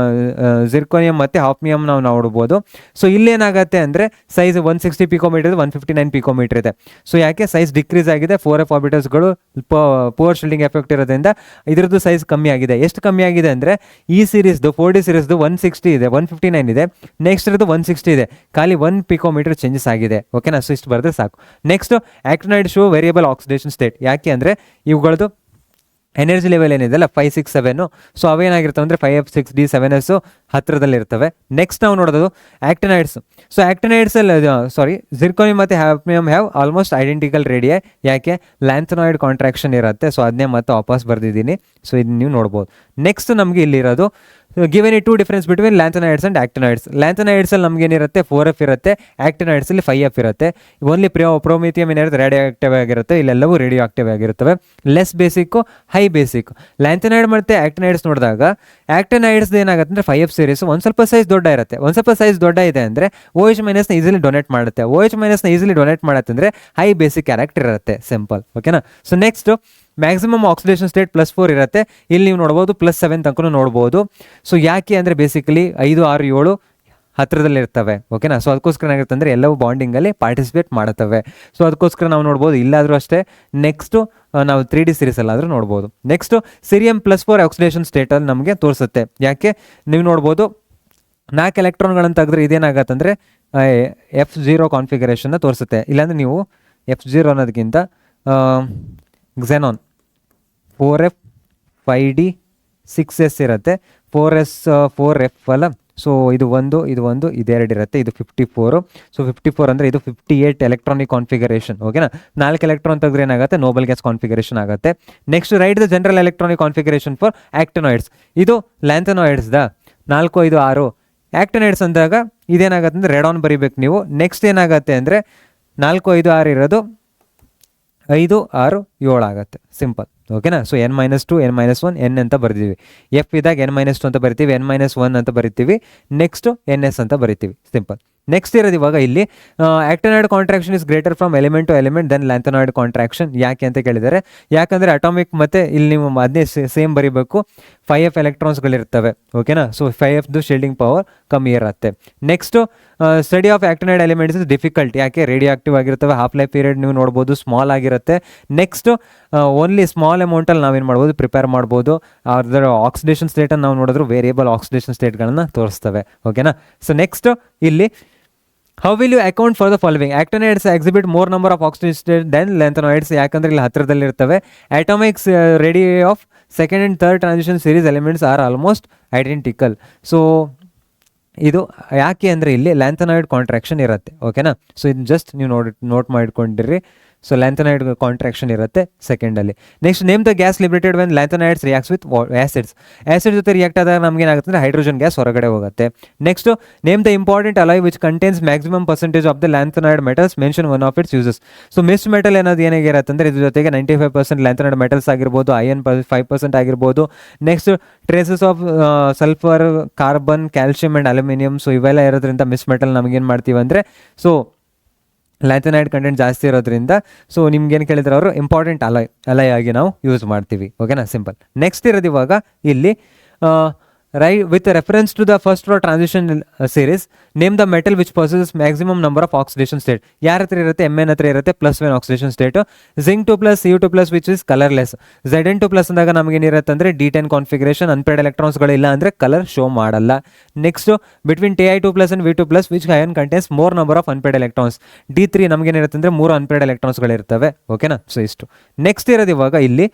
ಜಿರ್ಕೋನಿಯಂ ಮತ್ತು ಹಾಫ್ನಿಯಂ ನಾವು ನೋಡ್ಬೋದು. ಸೊ ಇಲ್ಲೇನಾಗುತ್ತೆ ಅಂದರೆ ಸೈಜ್ 160 ಪಿಕೋಮೀಟರ್ 159 ಪಿಕೋಮೀಟರ್ ಇದೆ. ಸೊ ಯಾಕೆ? ಸೈಜ್ ಡಿಕ್ರೀಸ್ ಆಗಿದೆ. 4f ಆರ್ಬಿಟಲ್ಸ್ಗಳು ಪುವರ್ ಶೀಲ್ಡಿಂಗ್ ಎಫೆಕ್ಟ್ ಇರೋದ್ರಿಂದ ಇದರದ್ದು ಸೈಜ್ ಕಮ್ಮಿ ಆಗಿದೆ. ಎಷ್ಟು ಕಮ್ಮಿ ಆಗಿದೆ ಅಂದರೆ ಈ ಸೀರೀಸ್ದು 4D ಸೀರೀಸ್ದು 160 ಇದೆ, 159 ಇದೆ. ನೆಕ್ಸ್ಟ್ ಇರೋದು 160 ಇದೆ, ಖಾಲಿ 1 ಪಿಕೋಮೀಟರ್ ಚೇಂಜಸ್ ಆಗಿದೆ. ಓಕೆನಾ? ಸೊ ಇಷ್ಟು ಬರೆದ್ರೆ ಸಾಕು. Next actinide show variable oxidation state. ಯಾಕೆ ಅಂದರೆ ಇವುಗಳದ್ದು ಎನರ್ಜಿ ಲೆವೆಲ್ ಏನಿದೆಲ್ಲ 5 6 7, ಸೊ ಅವೇನಾಗಿರ್ತವೆ ಅಂದರೆ 5f 6d 7s ಹತ್ತಿರದಲ್ಲಿರ್ತವೆ. ನೆಕ್ಸ್ಟ್ ನಾವು ನೋಡೋದು ಆಕ್ಟಿನೈಡ್ಸ್. ಸೊ ಆಕ್ಟಿನೈಡ್ಸಲ್ಲಿ ಜಿರ್ಕೋನಿಯಂ ಮತ್ತು ಹಾಫ್ನಿಯಂ ಹ್ಯಾವ್ ಆಲ್ಮೋಸ್ಟ್ ಐಡೆಂಟಿಕಲ್ ರೇಡಿಯಾ. ಯಾಕೆ? ಲ್ಯಾಂಥನಾಯ್ಡ್ ಕಾಂಟ್ರಾಕ್ಷನ್ ಇರುತ್ತೆ. ಸೊ ಅದನ್ನೇ ಮತ್ತೆ ವಾಪಸ್ ಬರೆದಿದ್ದೀನಿ. ಸೊ ಇದು ನೀವು ನೋಡ್ಬೋದು. ನೆಕ್ಸ್ಟ್ ನಮಗೆ ಇಲ್ಲಿರೋದು given E 2 difference between lanthanoids and actinides. ಲ್ಯಾಂಥನಾಯ್ಡ್ಸಲ್ಲಿ ನಮ್ಗೆ ಏನಿರುತ್ತೆ 4f ಇರುತ್ತೆ, ಆಕ್ಟಿನೈಡ್ಸಲ್ಲಿ 5f ಇರುತ್ತೆ. ಓನ್ಲಿ ಪ್ರೊಮಿಥಿಯಂ ಏನಿರುತ್ತೆ ರೇಡಿಯೋ ಆಕ್ಟಿವ್ ಆಗಿರುತ್ತೆ, ಇಲ್ಲೆಲ್ಲವೂ ರೇಡಿಯೋ ಆಕ್ಟಿವ್ ಆಗಿರುತ್ತವೆ. Less basic, high basic. Lanthanoid ಮತ್ತು ಆಕ್ಟಿನೈಡ್ಸ್ ನೋಡಿದಾಗ ಆಕ್ಟಿನೈಡ್ಸ್ ಏನಾಗುತ್ತೆ ಅಂದರೆ 5f ಸೀರೀಸ್ ಒಂದು ಸ್ವಲ್ಪ ಸೈಜ್ ದೊಡ್ಡ ಇರುತ್ತೆ. ಒಂದು ಸ್ವಲ್ಪ ಸೈಜ್ ದೊಡ್ಡ ಇದೆ ಅಂದರೆ OH- ಈಸಿಲಿ ಡೊನೇಟ್ ಮಾಡುತ್ತೆ. OH- ಈಸಿಲಿ ಡೊನೇಟ್ ಮಾಡುತ್ತೆ ಅಂದರೆ ಹೈ ಬೇಸಿಕ್ ಕ್ಯಾರೆಕ್ಟರ್ ಇರುತ್ತೆ. ಸಿಂಪಲ್. ಓಕೆನಾ? So next maximum oxidation state +4 ಇರುತ್ತೆ. ಇಲ್ಲಿ ನೀವು ನೋಡ್ಬೋದು +7 ತನಕ ನೋಡ್ಬೋದು. ಸೊ ಯಾಕೆ ಅಂದರೆ ಬೇಸಿಕಲಿ 5 6 7 ಹತ್ತಿರದಲ್ಲಿ ಇರ್ತವೆ. ಓಕೆನಾ? ಸೊ ಅದಕ್ಕೋಸ್ಕರ ಏನಾಗುತ್ತೆ ಅಂದರೆ ಎಲ್ಲವೂ ಬಾಂಡಿಂಗಲ್ಲಿ ಪಾರ್ಟಿಸಿಪೇಟ್ ಮಾಡುತ್ತವೆ. ಸೊ ಅದಕ್ಕೋಸ್ಕರ ನಾವು ನೋಡ್ಬೋದು. ಇಲ್ಲಾದರೂ ಅಷ್ಟೇ. ನೆಕ್ಸ್ಟು ನಾವು 3D ಸೀರೀಸಲ್ಲಾದರೂ ನೋಡ್ಬೋದು. ನೆಕ್ಸ್ಟು ಸಿರಿಯಂ +4 ಆಕ್ಸಿಡೇಷನ್ ಸ್ಟೇಟಲ್ಲಿ ನಮಗೆ ತೋರಿಸುತ್ತೆ. ಯಾಕೆ? ನೀವು ನೋಡ್ಬೋದು 4 ಎಲೆಕ್ಟ್ರಾನ್ಗಳನ್ನು ತೆಗೆದ್ರೆ ಇದೇನಾಗತ್ತೆ ಅಂದರೆ F0 ಕಾನ್ಫಿಗರೇಷನ್ನ ತೋರಿಸುತ್ತೆ. ಇಲ್ಲಾಂದರೆ ನೀವು F0 ಅನ್ನೋದಕ್ಕಿಂತ ಕ್ಸೆನಾನ್ 4f 5d 6s ಇರುತ್ತೆ. 4s 4f ಅಲ್ಲ. ಸೊ ಇದು ಒಂದು ಇದೆರಡು ಇರುತ್ತೆ. ಇದು 54. ಸೊ 54 ಅಂದರೆ ಇದು 58 ಎಲೆಕ್ಟ್ರಾನಿಕ್ ಕಾನ್ಫಿಗರೇಷನ್. ಓಕೆನಾ? 4 ಎಲೆಕ್ಟ್ರಾನ್ ತೆಗೆದ್ರೆ ಏನಾಗುತ್ತೆ? ನೋಬಲ್ ಗ್ಯಾಸ್ ಕಾನ್ಫಿಗರೇಷನ್ ಆಗುತ್ತೆ. Next right the general electronic configuration for actinoids. ಇದು ಲ್ಯಾಂಥನಾಯ್ಡ್ಸ್ದ 4 5 6. ಆಕ್ಟಿನೈಡ್ಸ್ ಅಂದಾಗ ಇದೇನಾಗುತ್ತೆ ಅಂದರೆ ರೆಡ್ ಆನ್ ಬರಿಬೇಕು ನೀವು. ನೆಕ್ಸ್ಟ್ ಏನಾಗುತ್ತೆ ಅಂದರೆ 4 5 6 ಇರೋದು 5 6 7 ಆಗುತ್ತೆ, ಸಿಂಪಲ್. ಓಕೆನಾ. ಸೊ n-2 n-1 n ಅಂತ ಬರ್ತೀವಿ. ಎಫ್ ಇದ್ದಾಗ n-2 ಅಂತ ಬರಿತೀವಿ, n-1 ಅಂತ ಬರಿತೀವಿ, ನೆಕ್ಸ್ಟ್ ns ಅಂತ ಬರಿತೀವಿ, ಸಿಂಪಲ್. ನೆಕ್ಸ್ಟ್ ಇರೋದು ಇವಾಗ ಇಲ್ಲಿ actinoid contraction is greater from element to element than lanthanoid contraction. ಯಾಕೆ ಅಂತ ಕೇಳಿದರೆ, ಯಾಕಂದರೆ ಅಟಾಮಿಕ್ ಮತ್ತು ಇಲ್ಲಿ ನೀವು ಅದನ್ನೇ ಸೇಮ್ ಬರಿಬೇಕು, 5f ಎಲೆಕ್ಟ್ರಾನ್ಸ್ಗಳಿರ್ತವೆ. ಓಕೆನಾ. ಸೊ 5fದು ಶೀಲ್ಡಿಂಗ್ ಪವರ್ ಕಮ್ಮಿ ಇರುತ್ತೆ. Next study of actinide elements is difficult. ಯಾಕೆ, ರೇಡಿಯೋ ಆಕ್ಟಿವ್ ಆಗಿರ್ತವೆ, ಹಾಫ್ ಲೈಫ್ ಪೀರಿಯಡ್ ನೀವು ನೋಡ್ಬೋದು ಸ್ಮಾಲ್ ಆಗಿರುತ್ತೆ. ನೆಕ್ಸ್ಟು ಓನ್ಲಿ ಸ್ಮಾಲ್ ಅಮೌಂಟಲ್ಲಿ ನಾವೇನು ಮಾಡ್ಬೋದು, ಪ್ರಿಪೇರ್ ಮಾಡ್ಬೋದು. ಅದರ ಆಕ್ಸಿಡೇಷನ್ ಸ್ಟೇಟನ್ನು ನಾವು ನೋಡಿದ್ರು ವೇರಿಯಬಲ್ ಆಕ್ಸಿಡೇಷನ್ ಸ್ಟೇಟ್ಗಳನ್ನು ತೋರಿಸ್ತವೆ. ಓಕೆನಾ. ಸೊ ನೆಕ್ಸ್ಟ್ ಇಲ್ಲಿ how will you account for the following. Actinides exhibit more number of oxidation state than lanthanoids. ಯಾಕಂದರೆ ಇಲ್ಲಿ ಹತ್ತಿರದಲ್ಲಿರ್ತವೆ. Atomics radii of second and third transition series elements are almost identical. So ಇದು ಯಾಕೆ ಅಂದರೆ ಇಲ್ಲಿ ಲ್ಯಾಂಥನಾಯ್ಡ್ ಕಾಂಟ್ರಾಕ್ಷನ್ ಇರುತ್ತೆ. ಓಕೆನಾ. ಸೊ ಇದು ಜಸ್ಟ್ ನೀವು ನೋಟ್ ಮಾಡಿಕೊಂಡಿರಿ. ಸೊ ಲ್ಯಾಂಥನಾಯ್ಡ್ ಕಾಂಟ್ರಾಕ್ಷನ್ ಇರುತ್ತೆ ಸೆಕೆಂಡಲ್ಲಿ. Next name the gas liberated when lanthanoids reacts with acids. Acid ಜೊತೆ ರಿಯಾಕ್ಟ್ ಆದಾಗ ನಮ್ಗೆ ಏನಾಗುತ್ತೆ ಅಂದರೆ ಹೈಡ್ರೋಜನ್ ಗ್ಯಾಸ್ ಹೊರಗಡೆ ಹೋಗುತ್ತೆ. Next name the important alloy which contains maximum percentage of the lanthanoid metals, mention one of its uses. So mixed metal ಏನಾದ್ರು ಏನಾಗಿರುತ್ತೆ ಅಂದರೆ ಇದ್ರ ಜೊತೆಗೆ 95% ಲ್ಯಾಂಥನಾಯ್ಡ್ ಮೆಟಲ್ಸ್ ಆಗಿರ್ಬೋದು, ಐರನ್ 5% ಆಗಿರ್ಬೋದು. Next traces of sulphur, carbon, calcium and aluminium. So ಇವೆಲ್ಲ ಇರೋದ್ರಿಂದ ಮಿಕ್ಸ್ ಮೆಟಲ್ ನಮಗೇನು ಮಾಡ್ತೀವಿ ಅಂದರೆ, ಸೊ ಲ್ಯಾಂಥನಾಯ್ಡ್ ಕಂಟೆಂಟ್ ಜಾಸ್ತಿ ಇರೋದ್ರಿಂದ ಸೊ ನಿಮ್ಗೇನು ಕೇಳಿದ್ರೆ ಅವರು ಇಂಪಾರ್ಟೆಂಟ್ ಅಲಾಯ್ ಆಗಿ ನಾವು ಯೂಸ್ ಮಾಡ್ತೀವಿ. ಓಕೆನಾ, ಸಿಂಪಲ್. ನೆಕ್ಸ್ಟ್ ಇರೋದು ಇವಾಗ ಇಲ್ಲಿ with reference to the first law transition series, name the metal which possesses maximum number of oxidation state. ಯಾರ ಹತ್ರ ಇರುತ್ತೆ, Mn ಹತ್ರ ಇರುತ್ತೆ +1 oxidation state. Zinc 2+, Cu2+, which is colorless. Zn2+ ಅಂದಾಗ ನಮಗೇನಿರುತ್ತೆ ಅಂದರೆ D10 ಕಾನ್ಫಿಗರೇಷನ್, ಅನ್ಪೇರ್ಡ್ ಎಲೆಕ್ಟ್ರಾನ್ಸ್ಗಳಿಲ್ಲ ಅಂದರೆ ಕಲರ್ ಶೋ ಮಾಡಲ್ಲ. Next between Ti2+ and V2+, which ion contains more number of unpaired electrons. D3 ನಮಗೇನಿರುತ್ತೆ ಅಂದರೆ 3 ಅನ್ಪೇರ್ಡ್ ಎಲೆಕ್ಟ್ರಾನ್ಸ್ಗಳಿರ್ತವೆ. ಓಕೆನಾ. ಸೊ ಇಷ್ಟು. ನೆಕ್ಸ್ಟ್ ಇರೋದು ಇವಾಗ ಇಲ್ಲಿ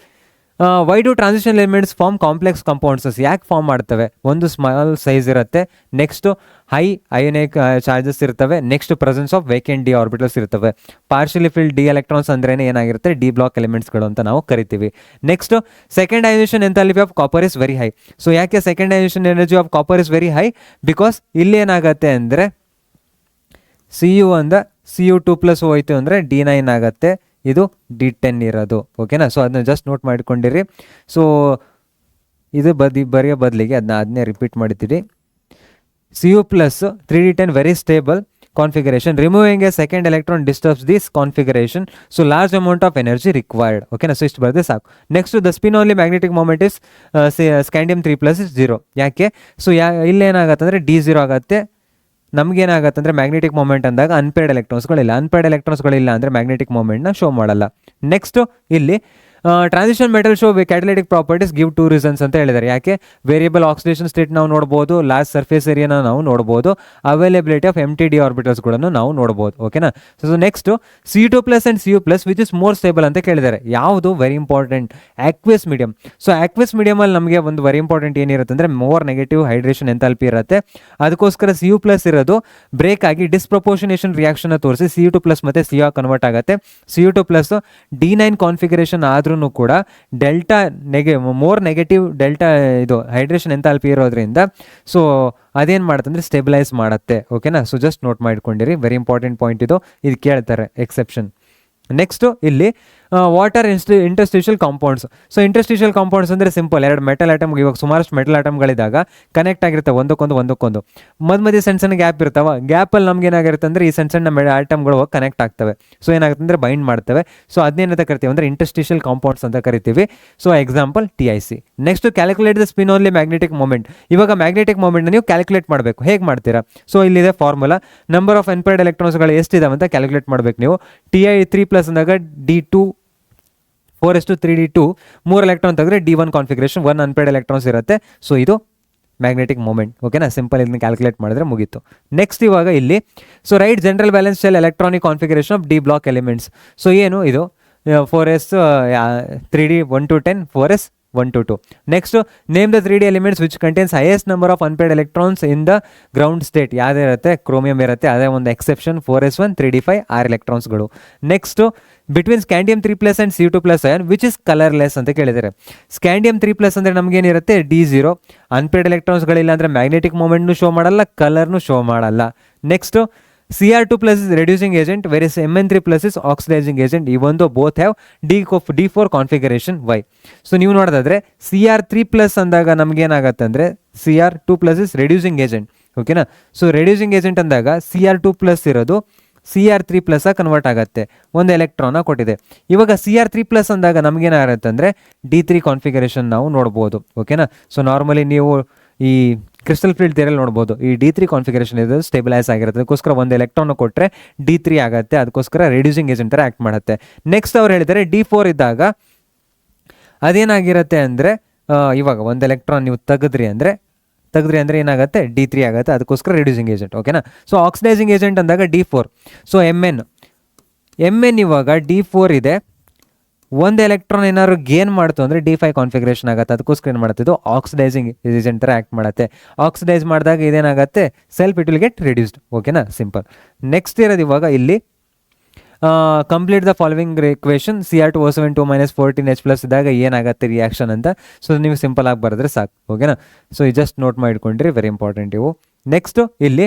why do transition elements form complex compounds. ಯಾಕೆ ಫಾರ್ಮ್ ಮಾಡ್ತವೆ? ಒಂದು ಸ್ಮಾಲ್ ಸೈಜ್ ಇರುತ್ತೆ, ನೆಕ್ಸ್ಟು ಹೈ ಅಯೋನಿಕ್ ಚಾರ್ಜಸ್ ಇರ್ತವೆ, next presence of vacant D orbitals ಇರ್ತವೆ. ಪಾರ್ಷಿಯಲಿ ಫಿಲ್ಡ್ ಡಿ ಎಲೆಕ್ಟ್ರಾನ್ಸ್ ಅಂದ್ರೆ ಏನಾಗಿರುತ್ತೆ, ಡಿ ಬ್ಲಾಕ್ ಎಲಿಮೆಂಟ್ಸ್ಗಳು ಅಂತ ನಾವು ಕರಿತೀವಿ. Next second ionization enthalpy of copper is very high. So ಯಾಕೆ second ionization energy of copper is very high? Because ಇಲ್ಲಿ ಏನಾಗುತ್ತೆ ಅಂದರೆ Cu ಅಂದ Cu2+ ಹೋಯ್ತು ಅಂದರೆ D9 ಆಗುತ್ತೆ, ಇದು D10 ಇರೋದು. ಓಕೆನಾ. ಸೊ ಅದನ್ನ ಜಸ್ಟ್ ನೋಟ್ ಮಾಡ್ಕೊಂಡಿರಿ. ಸೊ ಇದು ಬರೆಯೋ ಬದಲಿಗೆ ಅದನ್ನೇ ರಿಪೀಟ್ ಮಾಡ್ತೀರಿ. Cu+ 3D10 very stable configuration. Removing a second electron disturbs this configuration. So large amount of energy required. ಓಕೆನಾ. ಸೊ ಇಷ್ಟು ಬರೆದ್ರೆ ಸಾಕು. Next the spin only magnetic moment is scandium 3+ is 0. ಯಾಕೆ? ಸೊ ಇಲ್ಲೇನಾಗತ್ತೆ ಅಂದರೆ D0 ಆಗುತ್ತೆ. ನಮಗೇನಾಗತ್ತೆ ಅಂದರೆ ಮ್ಯಾಗ್ನೆಟಿಕ್ ಮೂಮೆಂಟ್ ಅಂದಾಗ ಅನ್ಪೇರ್ಡ್ ಎಲೆಕ್ಟ್ರಾನ್ಸ್ಗಳಿಲ್ಲ ಅಂದರೆ ಮ್ಯಾಗ್ನೆಟಿಕ್ ಮೂಮೆಂಟ್ನ ಶೋ ಮಾಡಲ್ಲ. ನೆಕ್ಸ್ಟು ಇಲ್ಲಿ transition metal show catalytic properties give 2 reasons ಅಂತ ಹೇಳಿದ್ದಾರೆ. ಯಾಕೆ? ವೇರಿಯಬಲ್ ಆಕ್ಸಿಡೇಷನ್ ಸ್ಟೇಟ್ ನಾವು ನೋಡ್ಬೋದು, ಲಾರ್ಜ್ ಸರ್ಫೇಸ್ ಏರಿಯಾನ ನಾವು ನೋಡ್ಬೋದು, ಅವೈಲೇಬಿಲಿಟಿ ಆಫ್ MTD ಆರ್ಬಿಟಲ್ಸ್ಗಳನ್ನು ನಾವು ನೋಡ್ಬೋದು. ಓಕೆನಾ. So next C2+ and Cu+ which is more stable ಅಂತ ಕೇಳಿದ್ದಾರೆ. ಯಾವುದು? Very important, aqueous medium. So aqueous ಮೀಡಿಯಮಲ್ಲಿ ನಮಗೆ ಒಂದು ವೆರಿ ಇಂಪಾರ್ಟೆಂಟ್ ಏನಿರುತ್ತೆ ಅಂದರೆ ಮೋರ್ ನೆಗೆಟಿವ್ ಹೈಡ್ರೇಷನ್ ಎಂಥಾಲ್ಪಿ ಇರುತ್ತೆ. ಅದಕ್ಕೋಸ್ಕರ Cu+ ಇರೋದು ಬ್ರೇಕ್ ಆಗಿ ಡಿಸ್ಪ್ರಪೋರ್ಷನೇಷನ್ ರಿಯಾಕ್ಷನ್ ತೋರಿಸಿ Cu2+ ಮತ್ತು Cu ಕನ್ವರ್ಟ್ ಆಗುತ್ತೆ. Cu2+ D9 ಕಾನ್ಫಿಗರೇಷನ್ ಆದ್ರೂ ಕೂಡ ಡೆಲ್ಟಾ ಮೋರ್ ನೆಗೆಟಿವ್ ಡೆಲ್ಟಾ ಇದು ಹೈಡ್ರೇಷನ್ ಎಂಥಾಲ್ಪಿ ಇರೋದ್ರಿಂದ ಸೊ ಅದೇನು ಮಾಡುತ್ತೆ ಅಂದರೆ ಸ್ಟೆಬಿಲೈಸ್ ಮಾಡುತ್ತೆ. ಓಕೆನಾ. ಸೊ ಜಸ್ಟ್ ನೋಟ್ ಮಾಡ್ಕೊಂಡಿರಿ, ವೆರಿ ಇಂಪಾರ್ಟೆಂಟ್ ಪಾಯಿಂಟ್ ಇದು ಕೇಳ್ತಾರೆ ಎಕ್ಸೆಪ್ಷನ್. ನೆಕ್ಸ್ಟು ಇಲ್ಲಿ water interstitial compounds. So interstitial compounds ಅಂದರೆ ಸಿಂಪಲ್, ಎರಡು ಮೆಟಲ್ ಆಟಮ್, ಇವಾಗ ಸುಮಾರಷ್ಟು ಮೆಟಲ್ ಆಟಮ್ಗಳಿದ್ದಾಗ ಕನೆಕ್ಟ್ ಆಗಿರ್ತವೆ ಒಂದಕ್ಕೊಂದು ಮಧ್ಯೆ ಸಣ್ಣ ಸಣ್ಣ ಗ್ಯಾಪ್ ಇರ್ತಾವೆ. ಗ್ಯಾಪಲ್ಲಿ ನಮ್ಗೆ ಏನಾಗಿರುತ್ತೆ ಅಂದರೆ ಈ ಸಣ್ಣ ಆಟಮ್ಗಳು ಹೋಗಿ ಕನೆಕ್ಟ್ ಆಗ್ತವೆ. ಸೊ ಏನಾಗುತ್ತೆ ಅಂದರೆ ಬೈಂಡ್ ಮಾಡ್ತವೆ. ಸೊ ಅದನ್ನೇನಂತ ಕರಿತೀವಿ ಅಂದರೆ ಇಂಟರ್ಸ್ಟಿಷಿಯಲ್ ಕಾಂಪೌಂಡ್ಸ್ ಅಂತ ಕರಿತೀವಿ. So example TIC. Next calculate the spin only magnetic moment. ಇವಾಗ ಮ್ಯಾಗ್ನೆಟಿಕ್ ಮೂಮೆಂಟ್ನ ನೀವು ಕ್ಯಾಲ್ಕುಲೇಟ್ ಮಾಡಬೇಕು. ಹೇಗೆ ಮಾಡ್ತೀರಾ? ಸೊ ಇಲ್ಲಿದೆ ಫಾರ್ಮುಲಾ, ನಂಬರ್ ಆಫ್ ಅನ್ಪೇರ್ಡ್ ಎಲೆಕ್ಟ್ರಾನ್ಸ್ಗಳು ಎಷ್ಟಿದಾವೆ ಅಂತ ಕ್ಯಾಲ್ಕುಲೇಟ್ ಮಾಡಬೇಕು ನೀವು. Ti3+ ಅಂದಾಗ D2 4:3D2 3 ಎಲೆಕ್ಟ್ರಾನ್ ತೆಗೆದ್ರೆ D1 ಕಾನ್ಫಿಗರೇಷನ್, 1 ಅನ್ಪೇರ್ಡ್ ಎಲೆಕ್ಟ್ರಾನ್ಸ್ ಇರುತ್ತೆ. ಸೊ ಇದು ಮ್ಯಾಗ್ನೆಟಿಕ್ ಮೂಮೆಂಟ್. ಓಕೆನಾ. ಸಿಂಪಲ್ ಇದನ್ನ ಕ್ಯಾಲ್ಕುಲೇಟ್ ಮಾಡಿದ್ರೆ ಮುಗೀತು. ನೆಕ್ಸ್ಟ್ ಇವಾಗ ಇಲ್ಲಿ so write general valence shell electronic configuration of D block elements. So ಏನು ಇದು 4s 3D 1 to 10 4s 1 to 2. Next name the 3D elements which contains highest number of unpaired electrons in the ground state. ಯಾವುದೇ ಇರುತ್ತೆ? ಕ್ರೋಮಿಯಂ ಇರುತ್ತೆ, ಅದೇ ಒಂದು ಎಕ್ಸೆಪ್ಷನ್ 4s1 3d5 6 ಎಲೆಕ್ಟ್ರಾನ್ಸ್ಗಳು. Next between scandium 3+ and Cu2+ ion which is colourless ಅಂತ ಕೇಳಿದ್ದಾರೆ. ಸ್ಕ್ಯಾಂಡಿಯಂ 3+ ಅಂದರೆ ನಮಗೇನಿರುತ್ತೆ D0, ಅನ್ಪೇರ್ಡ್ ಎಲೆಕ್ಟ್ರಾನ್ಸ್ಗಳಿಲ್ಲ ಅಂದರೆ ಮ್ಯಾಗ್ನೆಟಿಕ್ ಮೂಮೆಂಟ್ನು ಶೋ ಮಾಡಲ್ಲ, ಕಲರ್ನು ಶೋ ಮಾಡಲ್ಲ. Next Cr2 plus is reducing agent, whereas Mn3 plus is oxidizing agent, even though both have D4 configuration. Why? So ನೀವು ನೋಡೋದಾದ್ರೆ Cr3 ಪ್ಲಸ್ ಅಂದಾಗ ನಮ್ಗೆ ಏನಾಗುತ್ತೆ ಅಂದರೆ Cr2 plus is reducing agent. ಓಕೆನಾ? ಸೊ ರೆಡ್ಯೂಸಿಂಗ್ ಏಜೆಂಟ್ ಅಂದಾಗ Cr2 ಪ್ಲಸ್ ಇರೋದು Cr3 ಪ್ಲಸ್ ಕನ್ವರ್ಟ್ ಆಗುತ್ತೆ, ಒಂದು ಎಲೆಕ್ಟ್ರಾನ ಕೊಟ್ಟಿದೆ. ಇವಾಗ Cr3 ಪ್ಲಸ್ ಅಂದಾಗ ನಮಗೇನಾಗುತ್ತೆ ಅಂದರೆ D3 ಕಾನ್ಫಿಗರೇಷನ್ ನಾವು ನೋಡ್ಬೋದು. ಓಕೆನಾ? ಸೊ ನಾರ್ಮಲಿ ನೀವು ಈ ಕ್ರಿಸ್ಟಲ್ ಫೀಲ್ಡ್ ಥಿಯರಿಯಲ್ಲಿ ನೋಡ್ಬೋದು, ಈ D3 ಕಾನ್ಫಿಗರೇಷನ್ ಇದು ಸ್ಟೇಬಿಲೈಸ್ ಆಗಿರುತ್ತೆ, ಅದಕ್ಕೋಸ್ಕರ ಒಂದು ಎಲೆಕ್ಟ್ರಾನ್ ಕೊಟ್ಟರೆ D3 ಆಗುತ್ತೆ, ಅದಕ್ಕೋಸ್ಕರ ರೆಡ್ಯೂಸಿಂಗ್ ಏಜೆಂಟ್ ಥರ ಆ್ಯಕ್ಟ್ ಮಾಡುತ್ತೆ. ನೆಕ್ಸ್ಟ್ ಅವ್ರು ಹೇಳಿದ್ದಾರೆ D4 ಇದ್ದಾಗ ಅದೇನಾಗಿರುತ್ತೆ ಅಂದರೆ ಇವಾಗ ಒಂದು ಎಲೆಕ್ಟ್ರಾನ್ ನೀವು ತೆಗೆದ್ರಿ ಅಂದರೆ ಏನಾಗುತ್ತೆ D3 ಆಗುತ್ತೆ, ಅದಕ್ಕೋಸ್ಕರ ರೆಡ್ಯೂಸಿಂಗ್ ಏಜೆಂಟ್. ಓಕೆನಾ? ಸೊ ಆಕ್ಸಿಡೈಸಿಂಗ್ ಏಜೆಂಟ್ ಅಂದಾಗ D4. ಸೊ Mn ಇವಾಗ D4 ಇದೆ, ಒಂದು ಎಲೆಕ್ಟ್ರಾನ್ ಏನಾದ್ರು ಗೇನ್ ಮಾಡ್ತು ಅಂದರೆ D5 ಕಾನ್ಫಿಗರೇಷನ್ ಆಗುತ್ತೆ, ಅದಕ್ಕೋಸ್ಕರ ಏನು ಮಾಡುತ್ತೆ ಇದು ಆಕ್ಸಿಡೈಸಿಂಗ್ ಏಜೆಂಟ್ ಥರ ಆ್ಯಕ್ಟ್ ಮಾಡುತ್ತೆ. ಆಕ್ಸಿಡೈಸ್ ಮಾಡಿದಾಗ ಇದೇನಾಗುತ್ತೆ self it will get reduced. ಓಕೆನಾ? ಸಿಂಪಲ್. ನೆಕ್ಸ್ಟ್ ಇರೋದು ಇವಾಗ ಇಲ್ಲಿ complete the following equation Cr2O7 2 - 14H plus ಇದ್ದಾಗ ಏನಾಗುತ್ತೆ ರಿಯಾಕ್ಷನ್ ಅಂತ. ಸೊ ನೀವು ಸಿಂಪಲ್ ಆಗಿ ಬರೆದ್ರೆ ಸಾಕು. ಓಕೆನಾ? ಸೊ ಈ ಜಸ್ಟ್ ನೋಟ್ ಮಾಡಿಕೊಂಡ್ರಿ, ವೆರಿ ಇಂಪಾರ್ಟೆಂಟ್ ಇವು. ನೆಕ್ಸ್ಟ್ ಇಲ್ಲಿ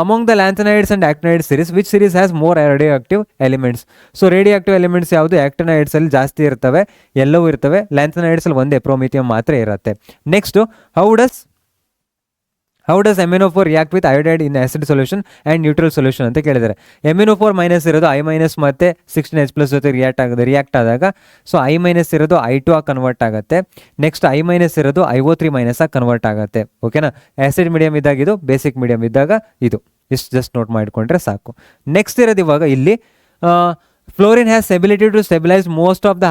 among the lanthanides and actinide series which series has more radio active elements. So radio active elements ಯಾವುದು? ಆಕ್ಟಿನೈಡ್ಸ್ ಅಲ್ಲಿ ಜಾಸ್ತಿ ಇರ್ತವೆ, ಎಲ್ಲವೂ ಇರ್ತವೆ. ಲ್ಯಾಂಥನೈಡ್ಸ್ ಅಲ್ಲಿ ಒಂದೇ ಪ್ರೋಮಿಥಿಯಂ ಮಾತ್ರ ಇರುತ್ತೆ. Next how does MnO4 react with iodide in acid solution and neutral solution ಅಂತ ಕೇಳಿದ್ದಾರೆ. MnO4 ಮೈನಸ್ ಇರೋದು I- ಮತ್ತು 16H+ ಜೊತೆ ರಿಯಾಕ್ಟ್ ಆದಾಗ ಸೊ I- ಇರೋದು I2 ಆಗಿ ಕನ್ವರ್ಟ್ ಆಗುತ್ತೆ. ನೆಕ್ಸ್ಟ್ I- ಇರೋದು IO3- ಆಗಿ ಕನ್ವರ್ಟ್ ಆಗುತ್ತೆ. ಓಕೆನಾ? ಆಸಿಡ್ ಮೀಡಿಯಮ್ ಇದ್ದಾಗ ಇದು, ಬೇಸಿಕ್ ಮೀಡಿಯಮ್ ಇದ್ದಾಗ ಇದು. ಇಷ್ಟು ಜಸ್ಟ್ ನೋಟ್ ಮಾಡಿಕೊಂಡ್ರೆ ಸಾಕು. ನೆಕ್ಸ್ಟ್ ಇರೋದು ಇವಾಗ ಇಲ್ಲಿ Fluorine has ability to stabilize most of the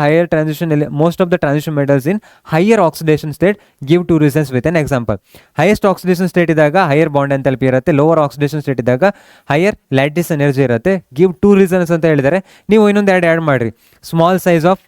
transition metals in higher oxidation state. Give two reasons with an example. Highest oxidation state ಇದ್ದಾಗ higher bond enthalpy ಇರುತ್ತೆ, lower oxidation state ಇದ್ದಾಗ higher lattice energy ಇರುತ್ತೆ. Give two reasons ಅಂತ ಹೇಳಿದರೆ ನೀವು ಇನ್ನೊಂದು ಆ್ಯಡ್ ಮಾಡಿರಿ, ಸ್ಮಾಲ್ ಸೈಜ್ ಆಫ್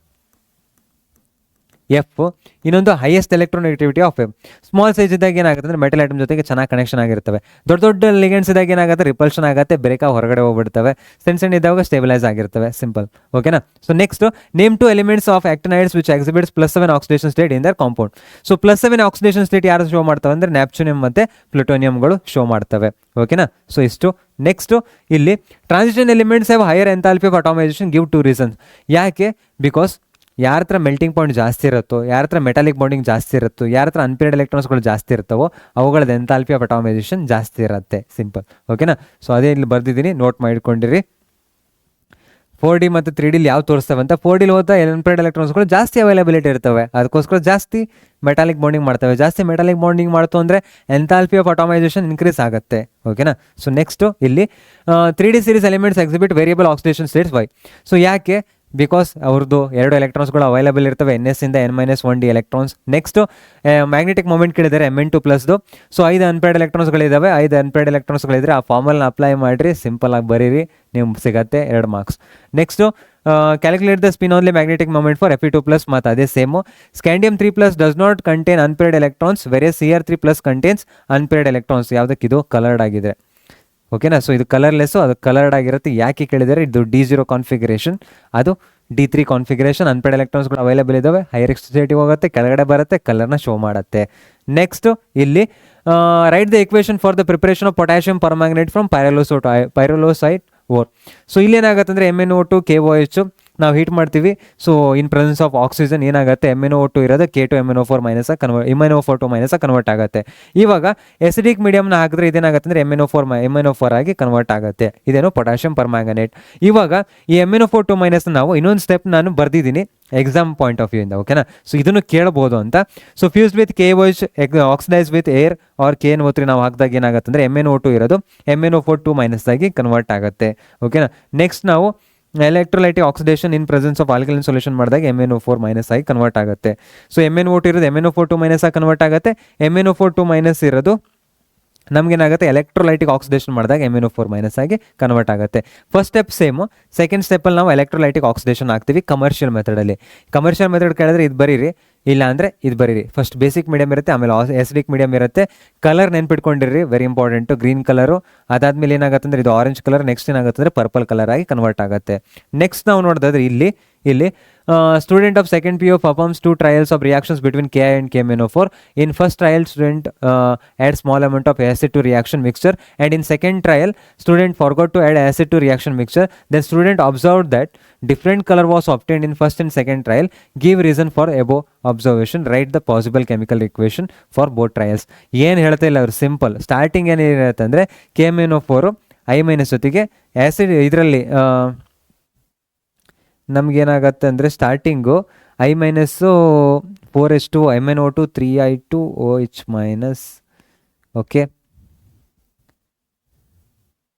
F, ಇನ್ನೊಂದು highest electronegativity of F. Small size ಇದ್ದಾಗ ಏನಾಗುತ್ತೆ ಅಂದರೆ ಮೆಟಲ್ ಐಟಮ್ ಜೊತೆಗೆ ಚೆನ್ನಾಗಿ ಕನೆಕ್ಷನ್ ಆಗಿರ್ತವೆ. ದೊಡ್ಡ ಲಿಗೆಂಡ್ಸ್ ಇದ್ದಾಗ ಏನಾಗುತ್ತೆ ರಿಪಲ್ಷನ್ ಆಗುತ್ತೆ, ಬ್ರೇಕ್ ಹೊರಗಡೆ ಹೋಗ್ಬಿಡ್ತವೆ. ಸಣ್ಣ ಇದ್ದಾಗ ಸ್ಟೇಬಿಲೈಸ್ ಆಗಿರ್ತವೆ. ಸಿಂಪಲ್. ಓಕೆನಾ? So next name 2 elements of actinides which exhibits +7 oxidation state in their compound. So +7 oxidation state ಯಾರು ಶೋ ಮಾಡ್ತವೆ ಅಂದರೆ ನ್ಯಾಪ್ಚೂನಿಯಂ ಮತ್ತು ಪ್ಲೂಟೋನಿಯಂಗಳು ಶೋ ಮಾಡ್ತವೆ. ಓಕೆನಾ? ಸೊ ಇಷ್ಟು. ನೆಕ್ಸ್ಟ್ ಇಲ್ಲಿ transition elements have higher enthalpy of atomisation. Give 2 reasons. ಯಾಕೆ? ಬಿಕಾಸ್ ಯಾರ ಹತ್ರ ಮೆಲ್ಟಿಂಗ್ ಪಾಯಿಂಟ್ ಜಾಸ್ತಿ ಇರುತ್ತೋ, ಯಾರ ಹತ್ರ ಮೆಟಾಲಿಕ್ ಬಾಂಡಿಂಗ್ ಜಾಸ್ತಿ ಇರುತ್ತೋ, ಯಾರ ಹತ್ರ ಅನ್ಪೇರ್ಡ್ ಎಲೆಕ್ಟ್ರಾನ್ಸ್ಗಳು ಜಾಸ್ತಿ ಇರ್ತವೋ ಅವುಗಳದ್ದು ಎಂಥಾಲ್ಪಿ ಆಫ್ ಅಟಾಮೈಸೇಷನ್ ಜಾಸ್ತಿ ಇರುತ್ತೆ. ಸಿಂಪಲ್. ಓಕೆನಾ? ಸೊ ಅದೇ ಇಲ್ಲಿ ಬರ್ದಿದ್ದೀನಿ, ನೋಟ್ ಮಾಡಿಕೊಂಡಿರಿ. 4D ಮತ್ತು 3D ಯಾವ ತೋರಿಸ್ತವೆ ಅಂತ. 4D ಹೋದ ಅನ್ಪೇರ್ಡ್ ಎಲೆಕ್ಟ್ರಾನ್ಸ್ಗಳು ಜಾಸ್ತಿ ಅವೈಲಬಿಲಿಟಿ ಇರ್ತವೆ, ಅದಕ್ಕೋಸ್ಕರ ಜಾಸ್ತಿ ಮೆಟಾಲಿಕ್ ಬಾಂಡಿಂಗ್ ಮಾಡ್ತವೆ. ಜಾಸ್ತಿ ಮೆಟಾಲಿಕ್ ಬಾಂಡಿಂಗ್ ಮಾಡ್ತು ಅಂದರೆ ಎಂಥಾಲ್ಪಿ ಆಫ್ ಅಟಾಮೈಸೇಷನ್ ಇನ್ಕ್ರೀಸ್ ಆಗುತ್ತೆ. ಓಕೆನಾ? ಸೊ ನೆಕ್ಸ್ಟು ಇಲ್ಲಿ 3D series elements exhibit variable oxidation states. Why? So ಯಾಕೆ? ಬಿಕಾಸ್ ಅವ್ರದ್ದು 2 ಎಲೆಕ್ಟ್ರಾನ್ಸ್ಗಳು ಅವೈಲಬಲ್ ಇರ್ತವೆ, NS ಇಂದ N-1D electrons. Next magnetic moment ಕೇಳಿದರೆ Mn2+. ಸೊ 5 ಅನ್ಪೇರ್ಡ್ ಎಲೆಕ್ಟ್ರಾನ್ಸ್ಗಳಿದ್ದಾವೆ. 5 ಅನ್ಪೇರ್ಡ್ ಎಲೆಕ್ಟ್ರಾನ್ಸ್ಗಳಿದ್ರೆ ಆ ಫಾರ್ಮಲ್ನ ಅಪ್ಲೈ ಮಾಡಿರಿ, ಸಿಂಪಲ್ ಆಗಿ ಬರೀರಿ, ನಿಮ್ಗೆ ಸಿಗತ್ತೆ 2 marks. Next calculate the spin only magnetic moment for Fe2+, ಮತ್ತು ಅದೇ same. Scandium 3+ does not contain unpaired electrons, whereas Cr3+ contains unpaired electrons. ಯಾವುದಕ್ಕಿದು ಕಲರ್ಡ್ ಆಗಿದೆ. ಓಕೆನಾ? ಸೊ ಇದು ಕಲರ್ಲೆಸ್ಸು, ಅದು ಕಲರ್ಡ್ ಆಗಿರುತ್ತೆ. ಯಾಕೆ ಕೇಳಿದರೆ ಇದು D0 ಕಾನ್ಫಿಗರೇಷನ್, ಅದು D3 ಕಾನ್ಫಿಗರೇಷನ್. ಅನ್ಪೇರ್ಡ್ ಎಲೆಕ್ಟ್ರಾನ್ಸ್ಗಳು ಅವೈಲೇಬಲ್ ಇದ್ದಾವೆ, ಹೈಯರ್ ಎಕ್ಸ್ಟೇಟಿವ್ ಹೋಗುತ್ತೆ, ಕೆಳಗಡೆ ಬರುತ್ತೆ, ಕಲರ್ನ ಶೋ ಮಾಡುತ್ತೆ. ನೆಕ್ಸ್ಟ್ ಇಲ್ಲಿ write the equation for the preparation of potassium permanganate from pyrolusite ore. So ಇಲ್ಲೇನಾಗುತ್ತೆ ಅಂದರೆ MnO2 KOH ನಾವು ಹೀಟ್ ಮಾಡ್ತೀವಿ. So in presence of oxygen ಏನಾಗುತ್ತೆ, MnO2 ಇರೋದು K2MnO4- MnO4 ಕನ್ವರ್ಟ್ ಆಗುತ್ತೆ. ಇವಾಗ ಎಸಿಡಿಕ್ ಮೀಡಿಯಮ್ನ ಹಾಕಿದ್ರೆ ಇದೇನಾಗುತ್ತೆ ಅಂದರೆ MnO4 ಆಗಿ ಕನ್ವರ್ಟ್ ಆಗುತ್ತೆ. ಇದೇನು ಪೊಟ್ಯಾಷಿಯಂ ಪರ್ಮ್ಯಾಂಗನೇಟ್. ಇವಾಗ ಈ MnO4- ನಾವು ಇನ್ನೊಂದು ಸ್ಟೆಪ್ ನಾನು ಬರ್ದಿದ್ದೀನಿ ಎಕ್ಸಾಮ್ ಪಾಯಿಂಟ್ ಆಫ್ ವ್ಯೂ ಇಂದ. ಓಕೆನಾ? ಸೊ ಇದನ್ನು ಕೇಳ್ಬೋದು ಅಂತ. So fused with KOH oxidise with air or KNO3 ನಾವು ಹಾಕಿದಾಗ ಏನಾಗುತ್ತೆ ಅಂದರೆ MnO2 ಇರೋದು MnO4- ಆಗಿ ಕನ್ವರ್ಟ್ ಆಗುತ್ತೆ. ಓಕೆನಾ? ನೆಕ್ಸ್ಟ್ ನಾವು electrolytic oxidation in presence of alkaline solution ಮಾಡಿದಾಗ MnO4- ಆಗಿ ಕನ್ವರ್ಟ್ ಆಗುತ್ತೆ. ಸೊ MnO2 ಇರೋದು MnO4- ಆಗಿ ಕನ್ವರ್ಟ್ ಆಗುತ್ತೆ. MnO4- ಇರೋದು ನಮಗೇನಾಗುತ್ತೆ ಎಲೆಕ್ಟ್ರೋಲೈಟಿಕ್ ಆಕ್ಸಿಡೇಷನ್ ಮಾಡಿದಾಗ MnO4- ಆಗಿ ಕನ್ವರ್ಟ್ ಆಗುತ್ತೆ. First step same. ಸೆಕೆಂಡ್ ಸ್ಟೆಪ್ಪಲ್ಲಿ ನಾವು ಎಲೆಕ್ಟ್ರೋಲೈಟಿಕ್ ಆಕ್ಸಿಡೇಷನ್ ಹಾಕ್ತೀವಿ ಕಮರ್ಷಿಯಲ್ ಮೆಥಡಲ್ಲಿ. ಕಮರ್ಷಿಯಲ್ ಮೆಥಡ್ ಕೇಳಿದ್ರೆ ಇದು ಬರೀರಿ, ಇಲ್ಲ ಅಂದರೆ ಇದು ಬರೀರಿ. ಫಸ್ಟ್ ಬೇಸಿಕ್ ಮೀಡಿಯಮ್ ಇರುತ್ತೆ, ಆಮೇಲೆ ಎಸಿಡಿಕ್ ಮೀಡಿಯಮ್ ಇರುತ್ತೆ. ಕಲರ್ ನೆನ್ಪಿಟ್ಕೊಂಡಿರಿ, ವೆರಿ ಇಂಪಾರ್ಟೆಂಟು. ಗ್ರೀನ್ ಕಲರು, ಅದಾದಮೇಲೆ ಏನಾಗುತ್ತೆ ಅಂದರೆ ಇದು ಆರೆಂಜ್ ಕಲರ್. ನೆಕ್ಸ್ಟ್ ಏನಾಗುತ್ತೆ ಅಂದರೆ ಪರ್ಪಲ್ ಕಲರ್ ಆಗಿ ಕನ್ವರ್ಟ್ ಆಗುತ್ತೆ. ನೆಕ್ಸ್ಟ್ ನಾವು ನೋಡಿದ್ರೆ ಇಲ್ಲಿ ಇಲ್ಲಿ student of second PU performs 2 trials of reactions between Ki and KMnO4. In first trial, student add small amount of acid to reaction mixture, and in second trial, student forgot to add acid to reaction mixture. Then student observed that different color was obtained in first and second trial. Give reason for above observation. Write the possible chemical equation for both trials. ಏನು ಹೇಳ್ತಾ ಇಲ್ಲ ಅವರು, ಸಿಂಪಲ್. ಸ್ಟಾರ್ಟಿಂಗ್ ಏನಿರುತ್ತೆ ಅಂದರೆ KMnO4 I- ಜೊತೆಗೆ ಆ್ಯಸಿಡ್ ಇದರಲ್ಲಿ ನಮಗೇನಾಗತ್ತೆ ಅಂದರೆ starting I-4H2 MnO2 3I2 OH-, okay.